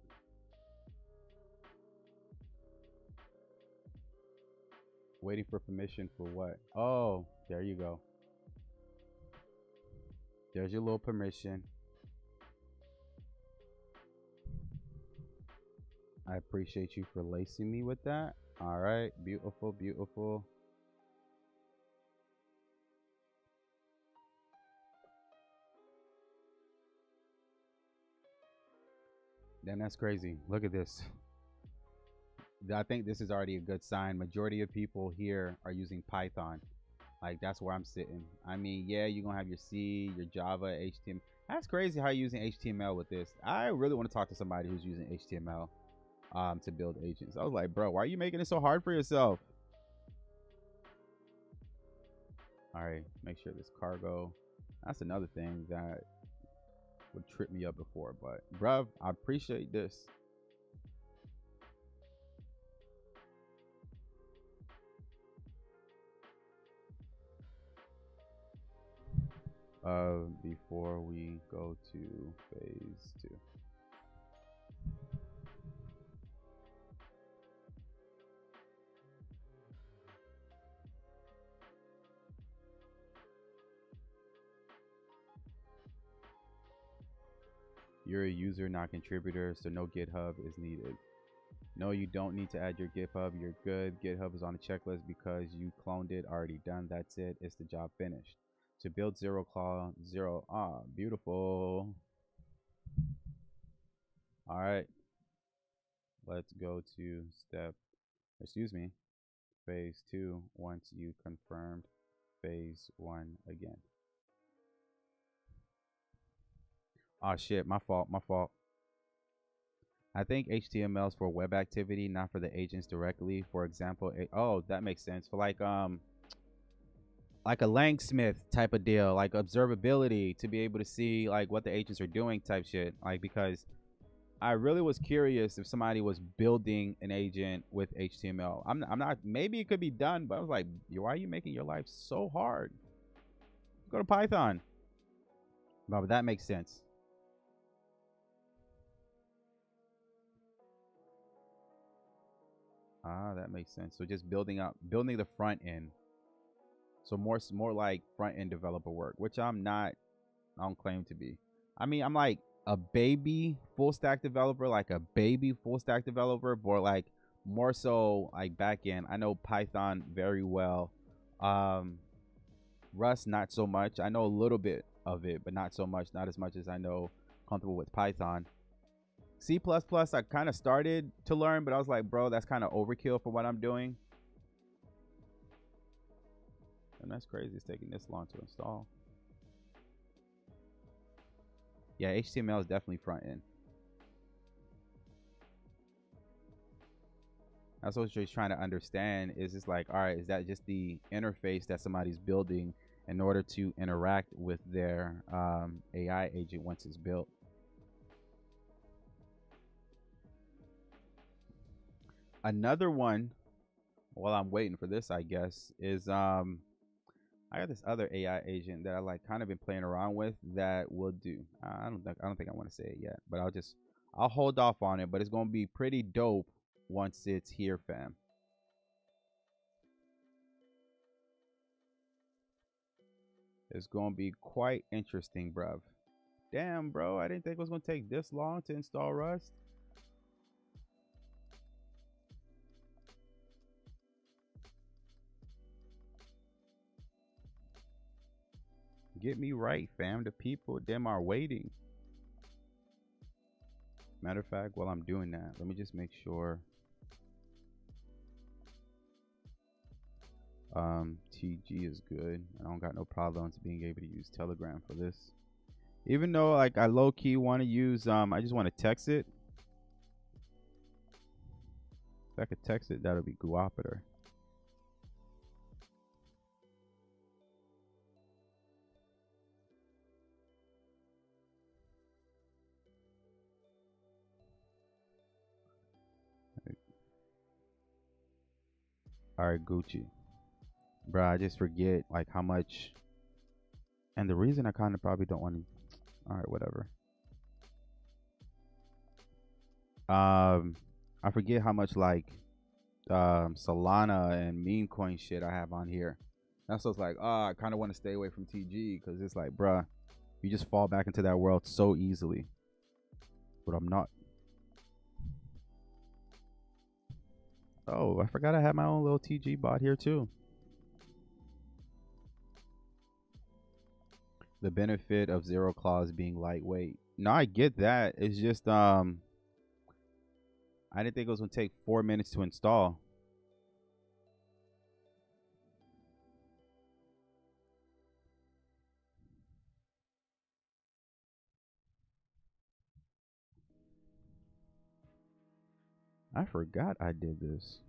Waiting for permission for what? Oh, there you go. There's your little permission. I appreciate you for lacing me with that. All right, beautiful, beautiful. Damn, that's crazy. Look at this. I think this is already a good sign. Majority of people here are using Python. Like, that's where I'm sitting. I mean, yeah, you're gonna have your C, your Java, HTML. That's crazy how you're using HTML with this. I really want to talk to somebody who's using HTML to build agents. I was like, bro, why are you making it so hard for yourself? All right, make sure this cargo. That's another thing that would trip me up before, but bruv, I appreciate this. Before we go to phase 2. You're a user, not contributor, so no GitHub is needed. No, you don't need to add your GitHub. You're good. GitHub is on the checklist because you cloned it. Already done. That's it. It's the job finished. To build zero Claw, zero. Ah, beautiful. All right. Let's go to step. Excuse me. phase 2 once you confirmed phase 1 again. Oh shit, my fault. I think HTML is for web activity, not for the agents directly. For example, oh, that makes sense. For like a Langsmith type of deal, like observability, to be able to see like what the agents are doing type shit. Like, because I really was curious if somebody was building an agent with HTML. I'm not, maybe it could be done, but I was like, why are you making your life so hard? Go to Python. But that makes sense. Ah, that makes sense. So just building the front end. So more like front end developer work, which I'm not. I don't claim to be. I mean, I'm like a baby full stack developer, but like more so like back end. I know Python very well. Rust not so much. I know a little bit of it, but not so much. Not as much as I know comfortable with Python. C++, I kind of started to learn, but I was like, bro, that's kind of overkill for what I'm doing. And that's crazy. It's taking this long to install. Yeah, HTML is definitely front end. That's what you're trying to understand. Is just like, all right, is that just the interface that somebody's building in order to interact with their AI agent once it's built? Another one, while I'm waiting for this, I guess, is I got this other AI agent that I like kind of been playing around with that will do. I don't think I want to say it yet, but I'll hold off on it, but it's going to be pretty dope once it's here, fam. It's going to be quite interesting, bruv. Damn, bro, I didn't think it was going to take this long to install Rust. Get me right, fam. The people, them are waiting. Matter of fact, while I'm doing that, let me just make sure TG is good. I don't got no problems being able to use Telegram for this. Even though like I low-key want to use I just want to text it. If I could text it, that'll be Guapeter. All right, Gucci. Bro, I just forget like how much, and the reason I kind of probably don't want to. All right, whatever. I forget how much like Solana and meme coin shit I have on here. That's what's like, I kind of want to stay away from TG because it's like, bruh, you just fall back into that world so easily. But I'm not. Oh, I forgot I had my own little TG bot here too. The benefit of zero clause being lightweight. No, I get that. It's just I didn't think it was gonna take 4 minutes to install. I forgot I did this.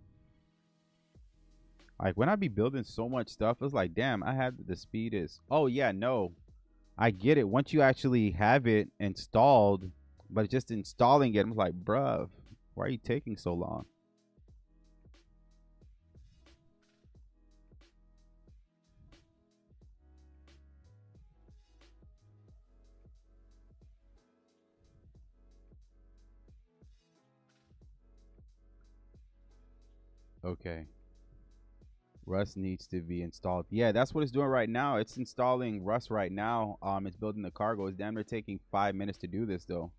Like when I be building so much stuff, it's like, damn, I had the speed is. Oh yeah, no, I get it. Once you actually have it installed, but just installing it, I'm like, bruh, why are you taking so long? Okay. Rust needs to be installed. Yeah, that's what it's doing right now. It's installing Rust right now. It's building the cargo. It's damn near taking 5 minutes to do this though.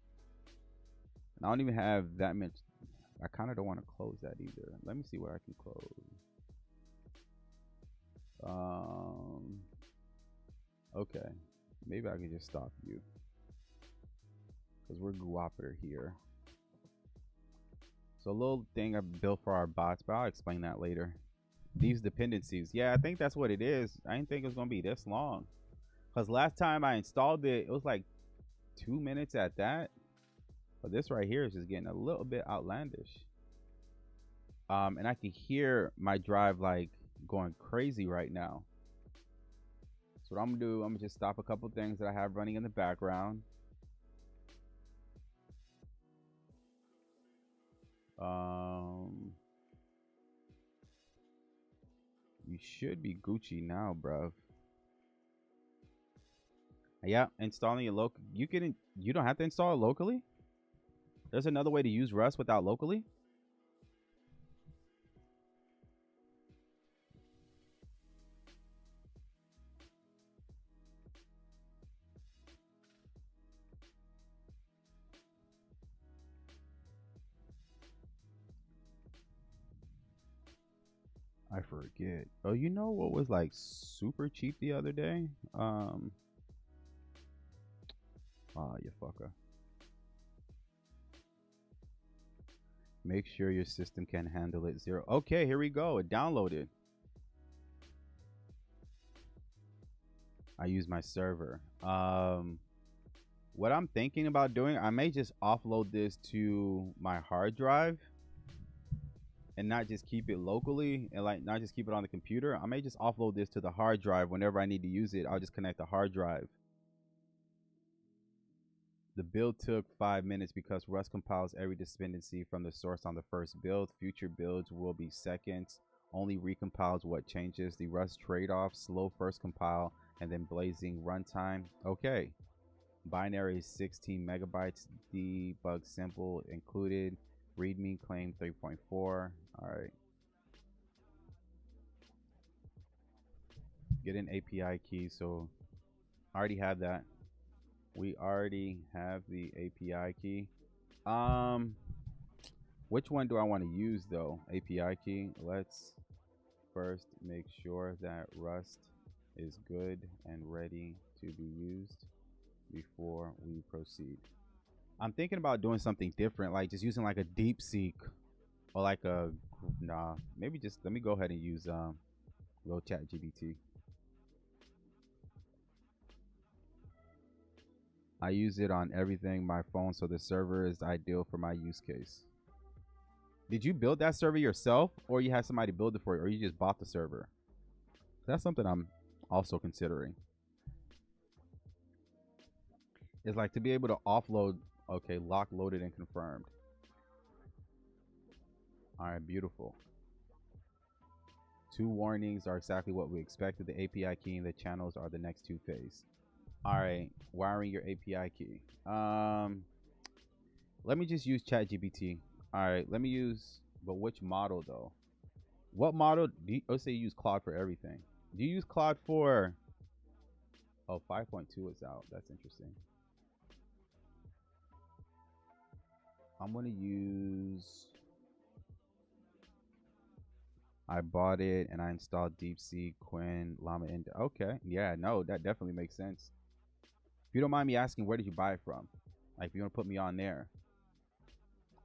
And I don't even have that much. I kind of don't want to close that either. Let me see what I can close. Okay. Maybe I can just stop you. Because we're Guapeter here. So a little thing I built for our bots, but I'll explain that later. These dependencies. Yeah, I think that's what it is. I didn't think it was gonna be this long. Cause last time I installed it, it was like 2 minutes at that. But this right here is just getting a little bit outlandish. And I can hear my drive like going crazy right now. So what I'm gonna do, I'm gonna just stop a couple things that I have running in the background. You should be Gucci now, bruv. Yeah, installing it local. You don't have to install it locally. There's another way to use Rust without locally. I forget. Oh, you know what was like super cheap the other day? Ah, you fucker. Make sure your system can handle it. 0. Okay, here we go. It downloaded. I use my server. What I'm thinking about doing, I may just offload this to my hard drive and not just keep it locally and like not just keep it on the computer. I may just offload this to the hard drive. Whenever I need to use it, I'll just connect the hard drive. The build took 5 minutes because Rust compiles every dependency from the source on the first build. Future builds will be seconds. Only recompiles what changes. The Rust trade-off: slow first compile and then blazing runtime. Okay. Binary 16 megabytes. Debug simple included. README claim 3.4. All right. Get an API key. So I already have that. We already have the API key. Which one do I want to use though? API key. Let's first make sure that Rust is good and ready to be used before we proceed. I'm thinking about doing something different, like just using like a DeepSeek or like a maybe just let me go ahead and use little ChatGPT. I use it on everything, my phone, so the server is ideal for my use case. Did you build that server yourself, or you had somebody build it for you, or you just bought the server? That's something I'm also considering. It's like to be able to offload. Okay, lock, loaded, and confirmed. All right, beautiful. 2 warnings are exactly what we expected. The API key and the channels are the next 2 phase. All right, wiring your API key. Let me just use ChatGPT. All right, let me use, but which model though? What model do you, let's say you use Claude for everything. Do you use Claude for, oh, 5.2 is out. That's interesting. I'm gonna use, I bought it and I installed DeepSeek, Quinn, Llama, and okay, yeah, no, that definitely makes sense. If you don't mind me asking, where did you buy it from? Like, if you want to put me on there,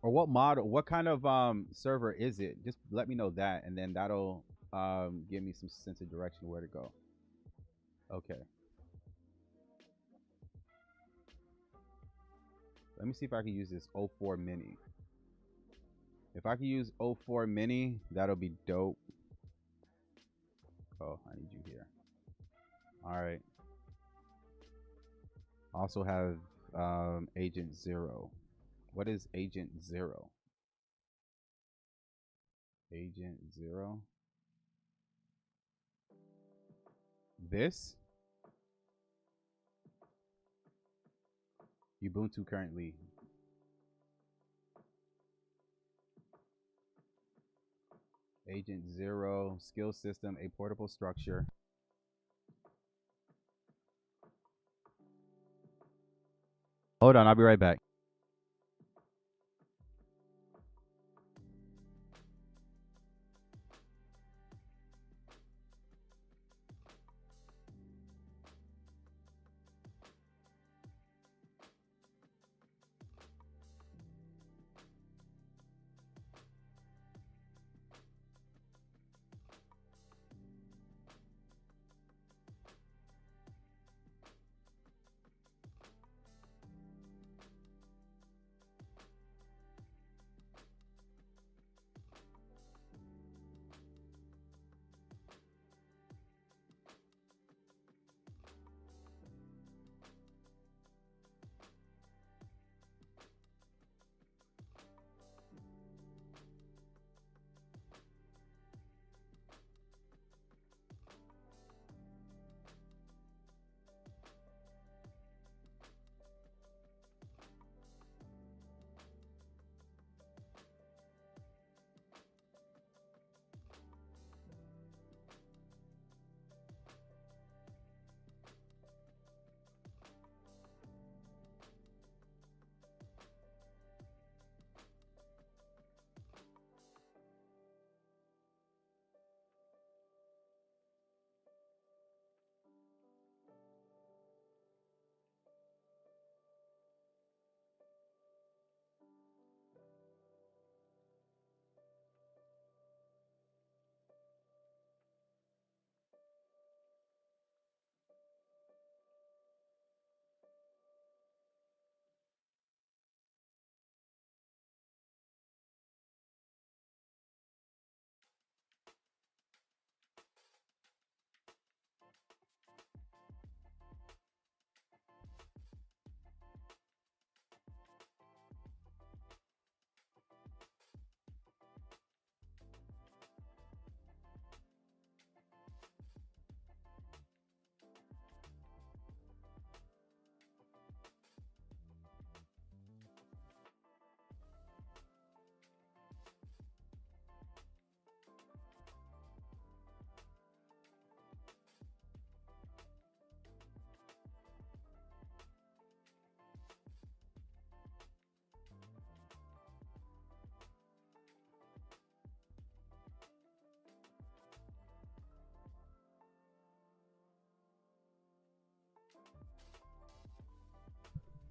or what model, what kind of server is it? Just let me know that, and then that'll give me some sense of direction where to go. Okay. Let me see if I can use this 04 Mini. If I can use 04 Mini, that'll be dope. Oh, I need you here. All right. Also have Agent 0. What is Agent 0? Agent 0. This? Ubuntu currently. Agent 0, skill system, a portable structure. Hold on, I'll be right back.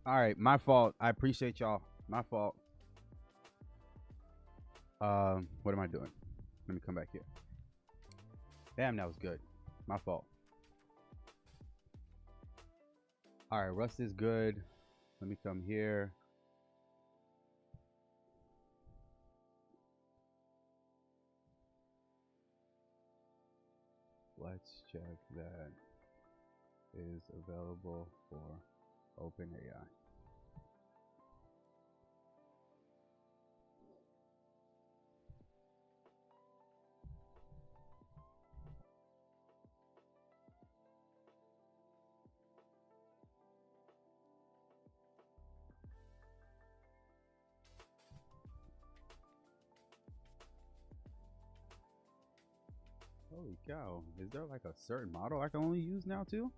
All right, my fault. I appreciate y'all. My fault. What am I doing? Let me come back here. Damn, that was good. My fault. All right, Rust is good. Let me come here. Let's check that is available for OpenAI. Holy cow. Is there like a certain model I can only use now too?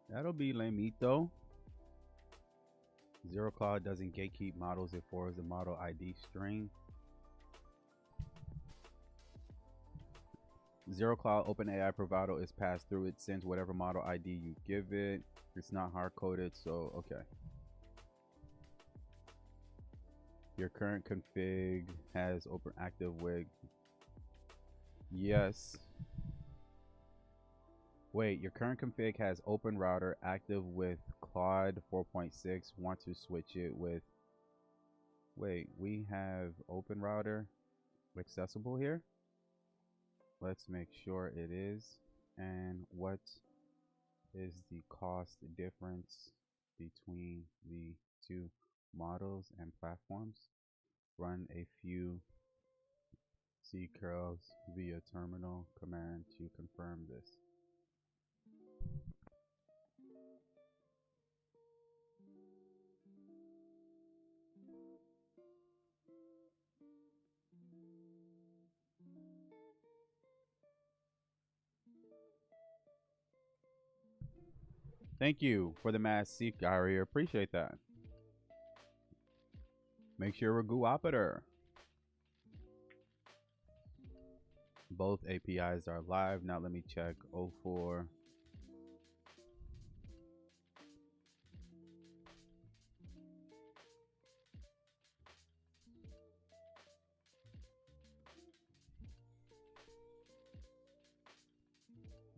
That'll be lamito. Zero Claw doesn't gatekeep models. It forwards the model ID string. Zero Claw OpenAI Bravado is passed through. It sends whatever model ID you give it. It's not hard coded, so okay. Your current config has open active with. Yes. Wait, your current config has open router active with Claude 4.6. Want to switch it with. Wait, we have open router accessible here. Let's make sure it is. And what is the cost difference between the two models and platforms? Run a few C curls via terminal command to confirm this. Thank you for the mass seek, Gary. Appreciate that. Make sure we're Guopiter. Both APIs are live. Now let me check 04.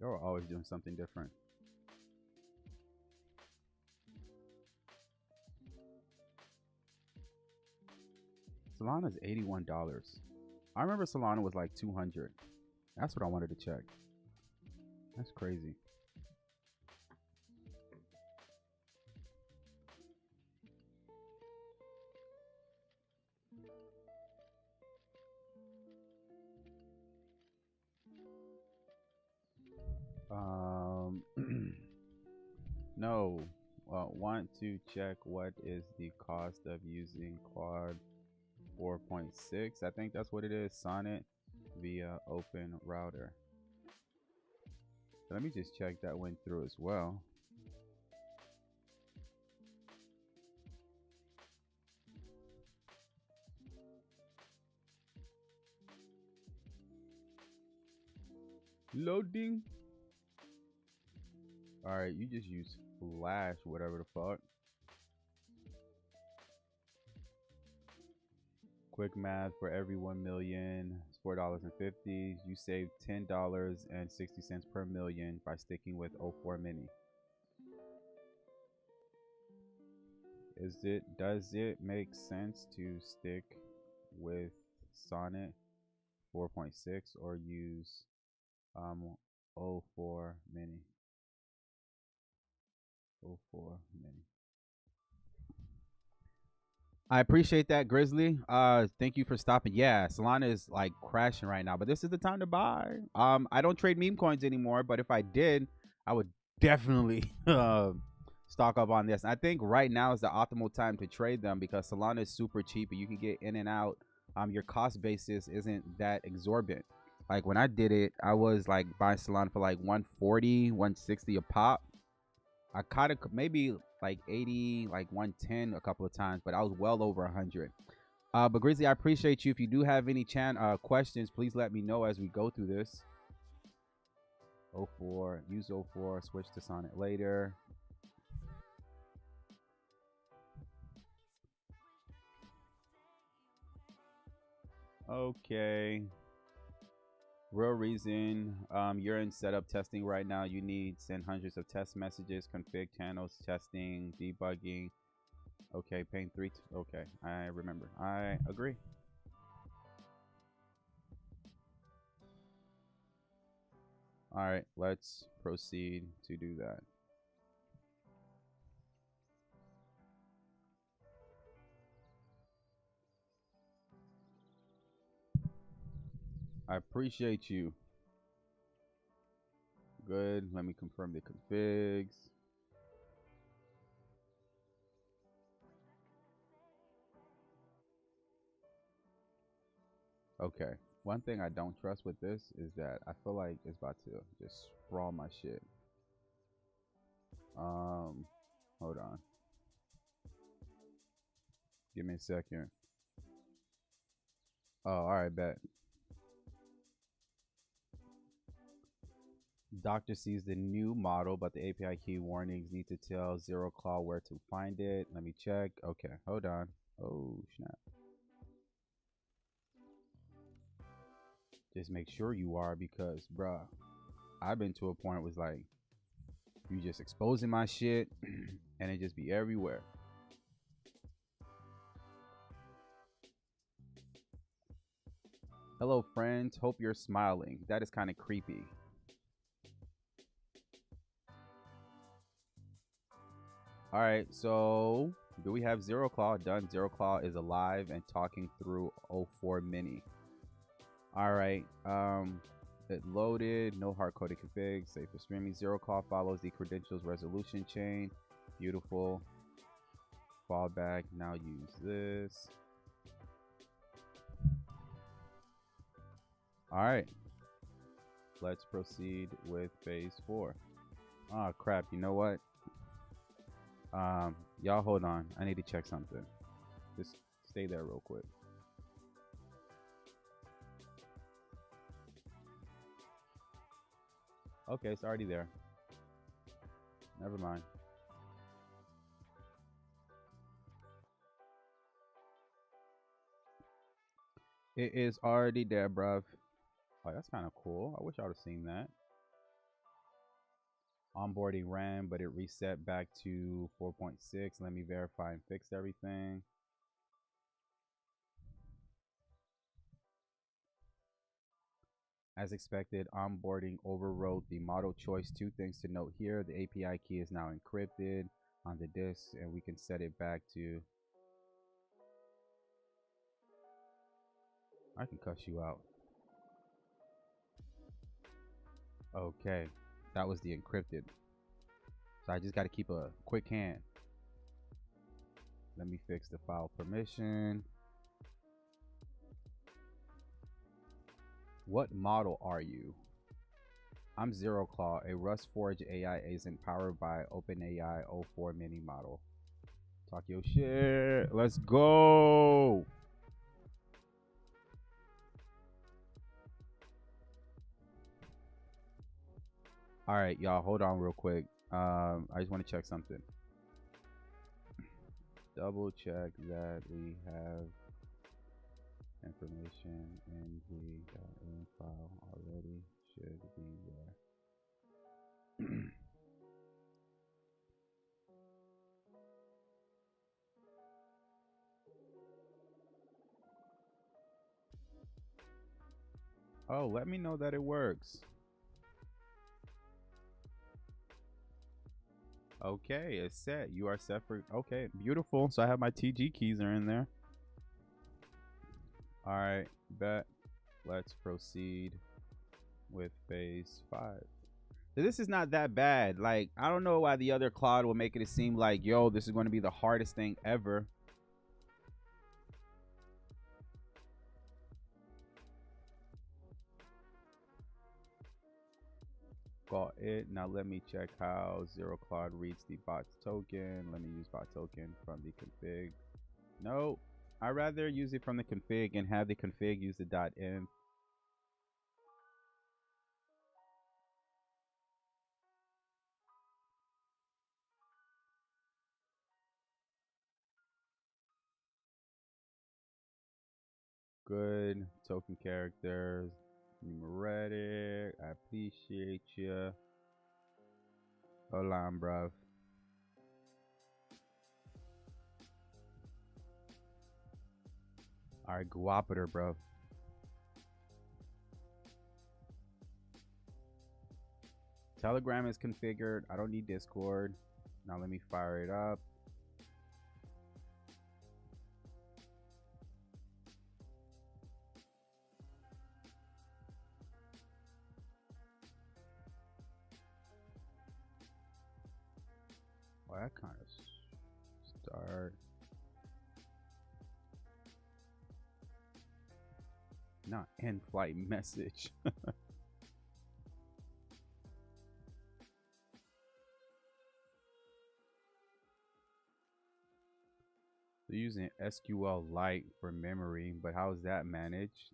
You're always doing something different. Solana's $81. I remember Solana was like 200. That's what I wanted to check. That's crazy. No. Want to check what is the cost of using Claude 4.6. I think that's what it is. Sonnet via open router. Let me just check that went through as well. Loading. All right, you just use Flash, whatever the fuck. Quick math, for every 1 million, it's $4.50. You save $10.60 per million by sticking with 04 Mini. Does it make sense to stick with Sonnet 4.6 or use 04 Mini? 04 Mini. I appreciate that, Grizzly. Thank you for stopping. Yeah, Solana is like crashing right now, but this is the time to buy. I don't trade meme coins anymore, but if I did, I would definitely stock up on this. I think right now is the optimal time to trade them because Solana is super cheap and you can get in and out. Your cost basis isn't that exorbitant. Like when I did it, I was like buying Solana for like 140, 160 a pop. I caught it maybe like 80, like 110 a couple of times, but I was well over 100. But Grizzly, I appreciate you. If you do have any questions, please let me know as we go through this. 04, use 04, switch to Sonnet later. Okay. Real reason, you're in setup testing right now. You need send hundreds of test messages, config channels, testing, debugging. Okay, paying 3. Okay, I remember. I agree. All right, let's proceed to do that. I appreciate you. Good. Let me confirm the configs. Okay. One thing I don't trust with this is that I feel like it's about to just sprawl my shit. Hold on. Give me a second. Oh, all right, bet. Doctor sees the new model, but the API key warnings need to tell ZeroClaw where to find it. Let me check. Okay, hold on. Oh, snap. Just make sure you are, because, bruh, I've been to a point where it's like, you just exposing my shit, and it just be everywhere. Hello, friends. Hope you're smiling. That is kind of creepy. All right, so do we have ZeroClaw done? ZeroClaw is alive and talking through 04 mini. All right, it loaded, no hard-coded config, safe for streaming. ZeroClaw follows the credentials resolution chain. Beautiful. Fallback, now use this. All right, let's proceed with phase 4. Oh crap, you know what? Y'all hold on, I need to check something. Just stay there real quick. Okay, it's already there. Never mind. It is already there, bruv. Oh, that's kind of cool. I wish I would have seen that. Onboarding ran, but it reset back to 4.6. Let me verify and fix everything. As expected, onboarding overwrote the model choice. 2 things to note here. The API key is now encrypted on the disk, and we can set it back to... I can cuss you out. Okay, that was the encrypted. So I just got to keep a quick hand. Let me fix the file permission. What model are you? I'm ZeroClaw, a RustForge AI agent powered by OpenAI 04 mini model. Talk your shit. Let's go. All right, y'all, hold on real quick. I just want to check something. Double check that we have information in the .in file already. Should be there. Oh, let me know that it works. Okay, it's set. You are set for... Okay, beautiful. So I have my TG keys are in there. All right, bet. Let's proceed with phase 5. This is not that bad. Like, I don't know why the other Claude will make it seem like, yo, this is going to be the hardest thing ever. Got it. Now let me check how ZeroClaw reads the bot's token. Let me use bot token from the config. No, I'd rather use it from the config and have the config use the .env. good. Token characters, numeric. I appreciate you. Hold on, bruv. All right, Guapater, bro. Telegram is configured. I don't need Discord. Now let me fire it up. Well, that kind of start. Not in-flight message. They're using SQLite for memory, but how is that managed?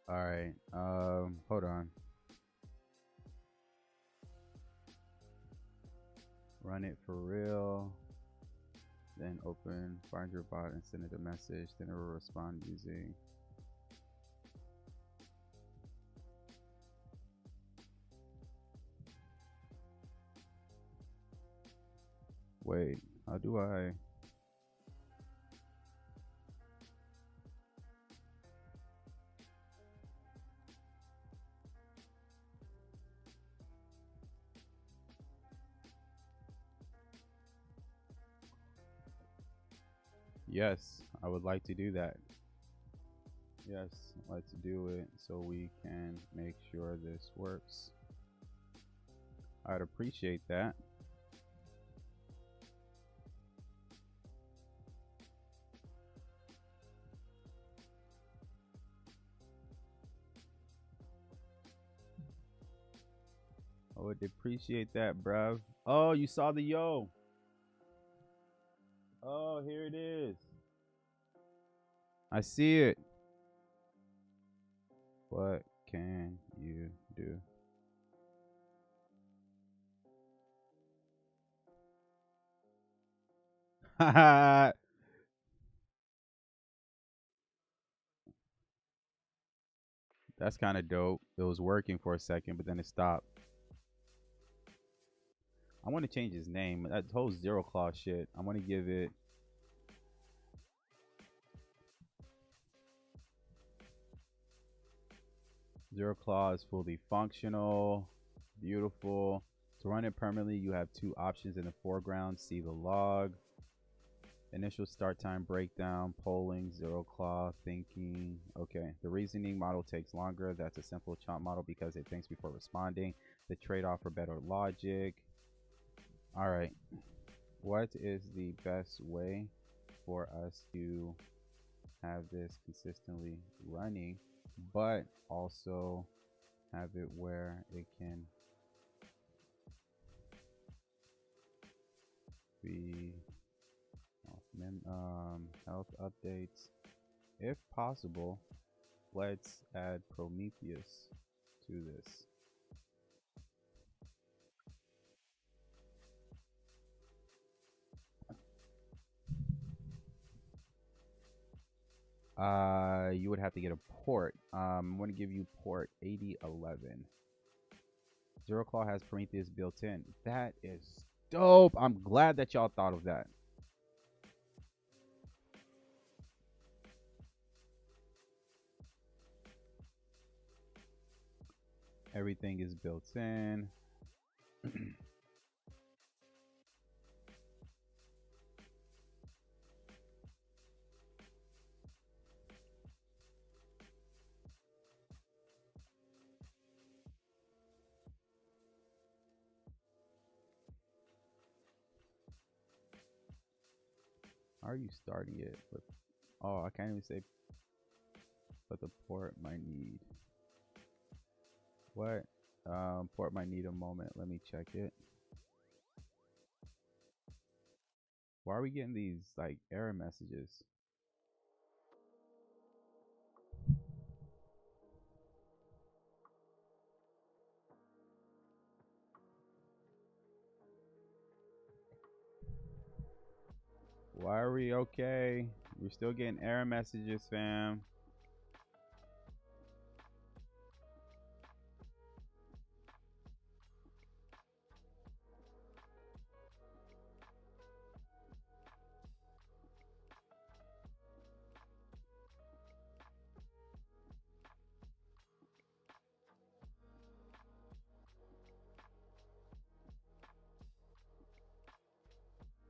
All right, hold on. Run it for real. Then open, find your bot and send it a message. Then it will respond using. Wait, how do I? Yes, I would like to do that. Yes, let's do it so we can make sure this works. I'd appreciate that. I would appreciate that, bruv. Oh, you saw the yo. Oh, here it is. I see it. What can you do? Haha. That's kind of dope. It was working for a second, but then it stopped. I want to change his name. That whole Zero Claw shit. I want to give it. Zero Claw is fully functional. Beautiful. To run it permanently, you have two options in the foreground. See the log. Initial start time breakdown, polling, Zero Claw, thinking. Okay, the reasoning model takes longer. That's a simple chomp model because it thinks before responding. The trade-off for better logic. All right, what is the best way for us to have this consistently running, but also have it where it can be health updates? If possible, let's add Prometheus to this. You would have to get a port. I'm going to give you port 8011. Zero Claw has Prometheus built in. That is dope. I'm glad that y'all thought of that. Everything is built in. How are you starting it? With, oh, I can't even say, but the port might need. What? Port might need a moment. Let me check it. Why are we getting these like error messages? Why are we okay? We're still getting error messages, fam.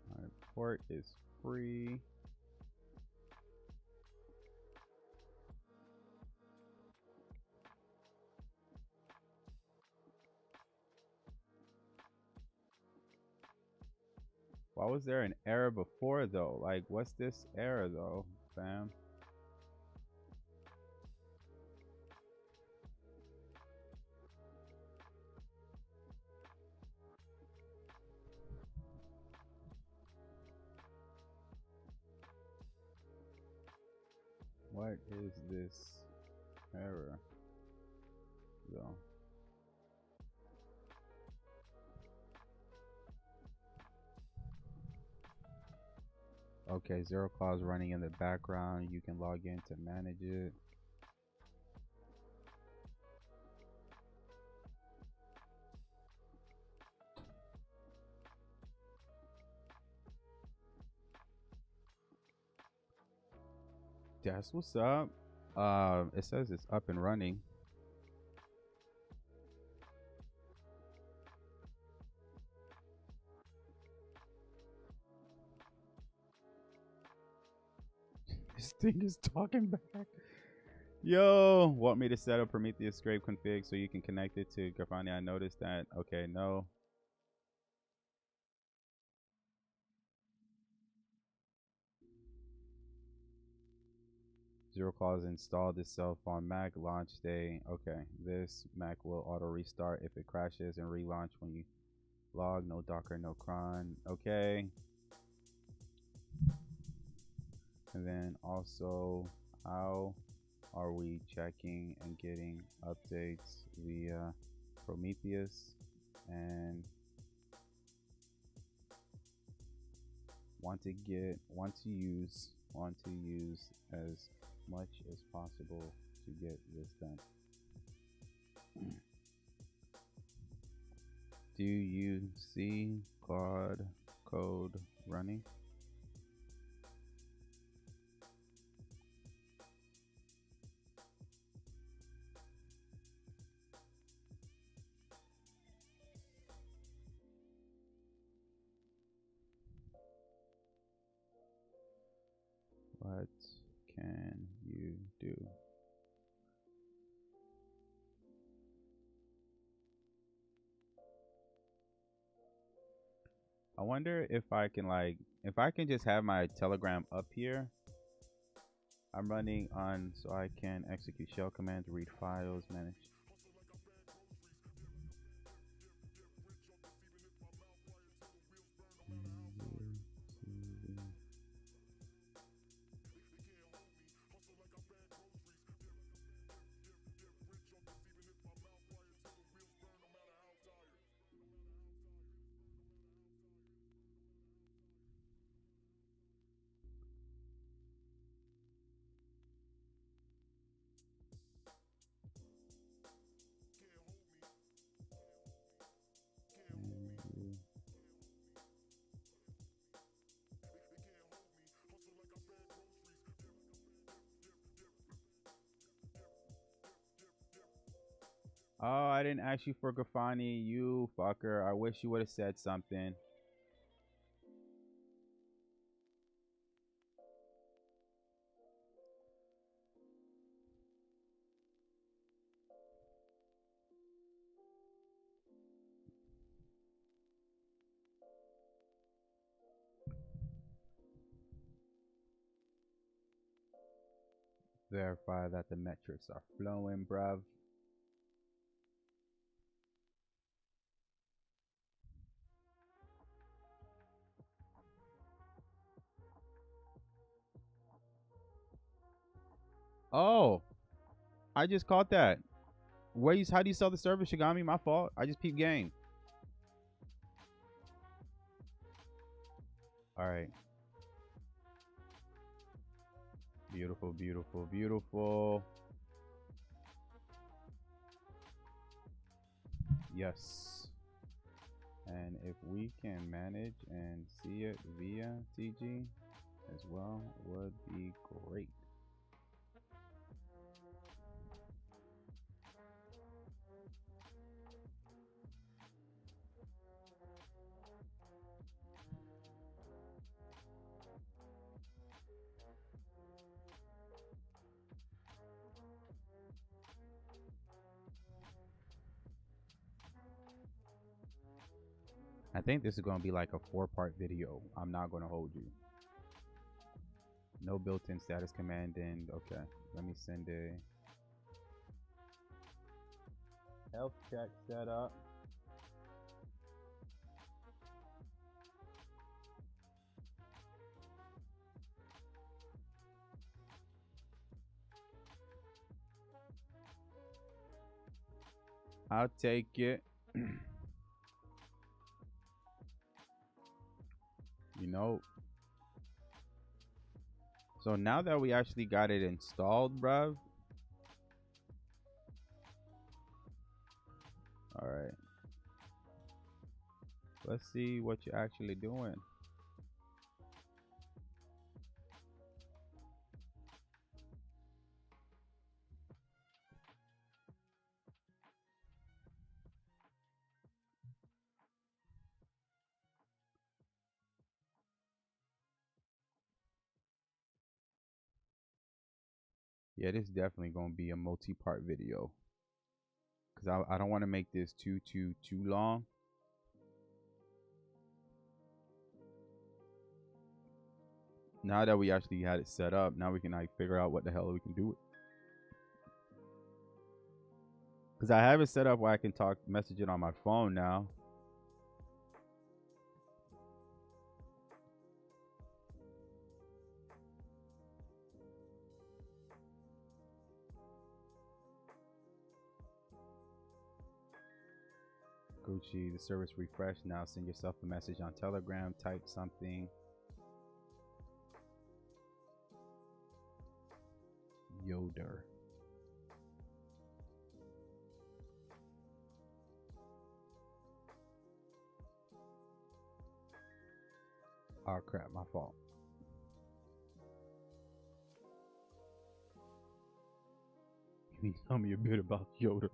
My port is free. Why was there an error before though? Like, what's this error though, fam? What is this error though? Okay, zero clause running in the background. You can log in to manage it. That's what's up. It says it's up and running. This thing is talking back. Yo, want me to set up Prometheus scrape config so you can connect it to Grafani? I noticed that. Okay, no. Zero clause installed itself on Mac launch day. Okay, this Mac will auto restart if it crashes and relaunch when you log. No Docker, no cron. Okay. And then also, how are we checking and getting updates via Prometheus? And want to use as much as possible to get this done. Do you see Claude code running? What can you do? I wonder if I can just have my Telegram up here. I'm running on so I can execute shell commands, read files, manage. Oh, I didn't ask you for Grafani, you fucker. I wish you would have said something. Verify that the metrics are flowing, bruv. Oh, I just caught that. How do you sell the service, Shigami? My fault. I just peeped game. All right. Beautiful, beautiful, beautiful. Yes. And if we can manage and see it via TG as well, would be great. I think this is going to be like a 4-part video. I'm not going to hold you. No built-in status command in. Okay, let me send a health check setup. I'll take it. You know, so now that we actually got it installed, bruv. All right. Let's see what you're actually doing. Yeah, this is definitely going to be a multi-part video. Because I don't want to make this too long. Now that we actually had it set up, now we can like figure out what the hell we can do with it. Because I have it set up where I can message it on my phone now. Gucci, the service refreshed. Now send yourself a message on Telegram. Type something. Yoder. Oh crap, my fault. Can you tell me a bit about Yoder?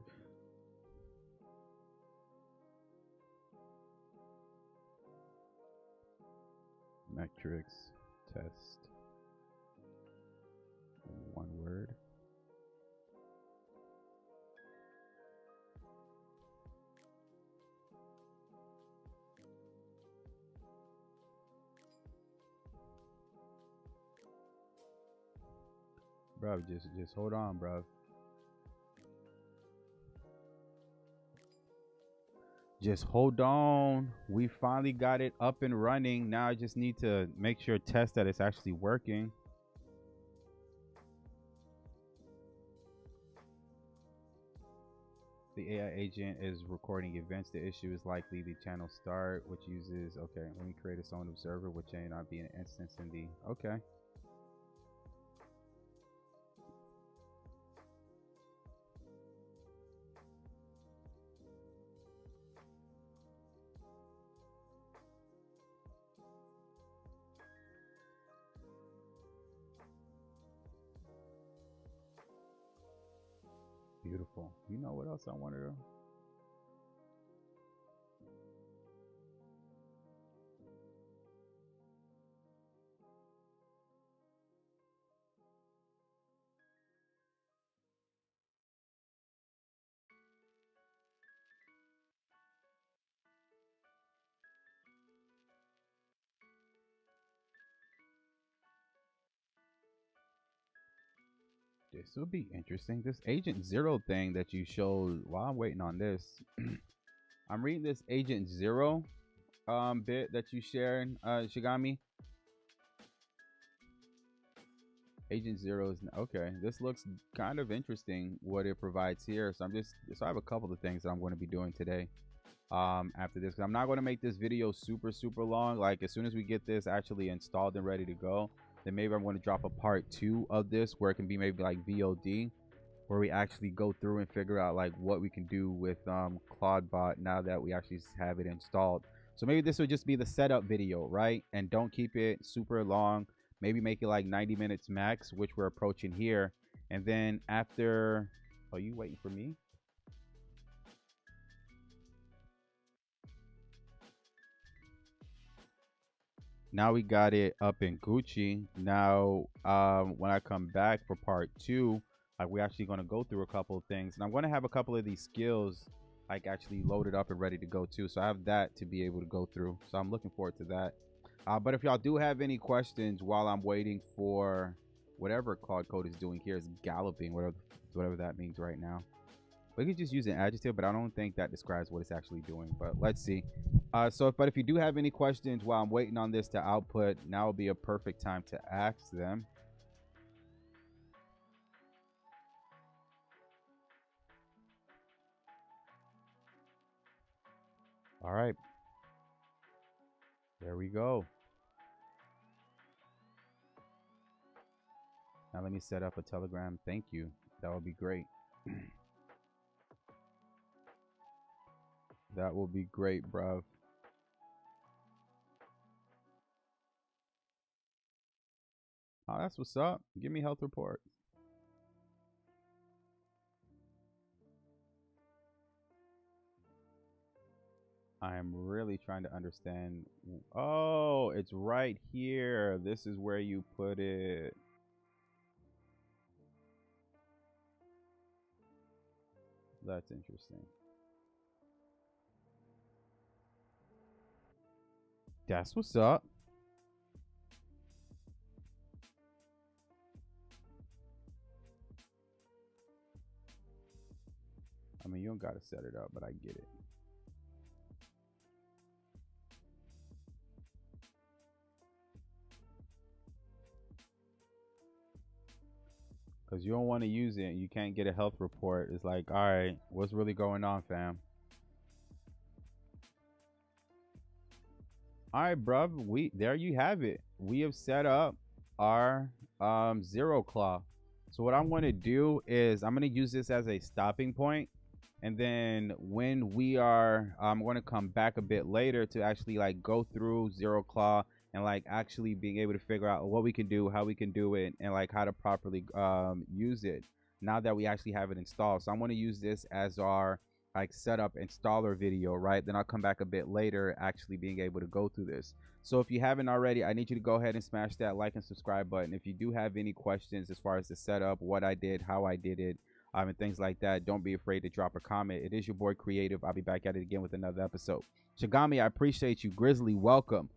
Metrics test. One word. Bro, just hold on, bro. Just hold on. We finally got it up and running. Now I just need to make sure, test that it's actually working. The AI agent is recording events. The issue is likely the channel start, which uses, okay, let me create its own observer, which may not be an instance in the, okay. Beautiful. You know what else I want to do? This will be interesting. This Agent Zero thing that you showed while I'm waiting on this. I'm reading this Agent Zero bit that you shared, Shigami. Agent Zero is okay. This looks kind of interesting what it provides here. So I have a couple of things that I'm going to be doing today. After this, 'cause I'm not going to make this video super long. Like as soon as we get this actually installed and ready to go, then maybe I'm going to drop a part 2 of this where it can be maybe like VOD, where we actually go through and figure out like what we can do with Clawbot now that we actually have it installed. So maybe this would just be the setup video, right? And don't keep it super long. Maybe make it like 90 minutes max, which we're approaching here. And then after, are you waiting for me? Now we got it up in Gucci. Now, when I come back for part 2, like we're actually going to go through a couple of things, and I'm going to have a couple of these skills like actually loaded up and ready to go too. So I have that to be able to go through. So I'm looking forward to that. But if y'all do have any questions while I'm waiting for whatever Claude Code is doing here, is galloping, whatever that means right now. We could just use an adjective, but I don't think that describes what it's actually doing. But let's see. But if you do have any questions while I'm waiting on this to output, now will be a perfect time to ask them. All right. There we go. Now let me set up a Telegram. Thank you. That would be great. That will be great, bruv. Oh, that's what's up. Give me health report. I am really trying to understand. Oh, it's right here. This is where you put it. That's interesting. That's what's up. I mean, you don't got to set it up, but I get it. Because you don't want to use it and you can't get a health report. It's like, all right, what's really going on, fam? All right, bruv. There you have it. We have set up our zero claw. So what I'm going to do is I'm going to use this as a stopping point. And then when we are, I'm going to come back a bit later to actually like go through zero claw and like actually being able to figure out what we can do, how we can do it, and like how to properly use it now that we actually have it installed. So I'm going to use this as our like setup installer video, right? Then I'll come back a bit later actually being able to go through this. So if you haven't already, I need you to go ahead and smash that like and subscribe button. If you do have any questions as far as the setup, what I did, how I did it, and things like that, don't be afraid to drop a comment. It is your boy Creative. I'll be back at it again with another episode. Shigami, I appreciate you. Grizzly, welcome.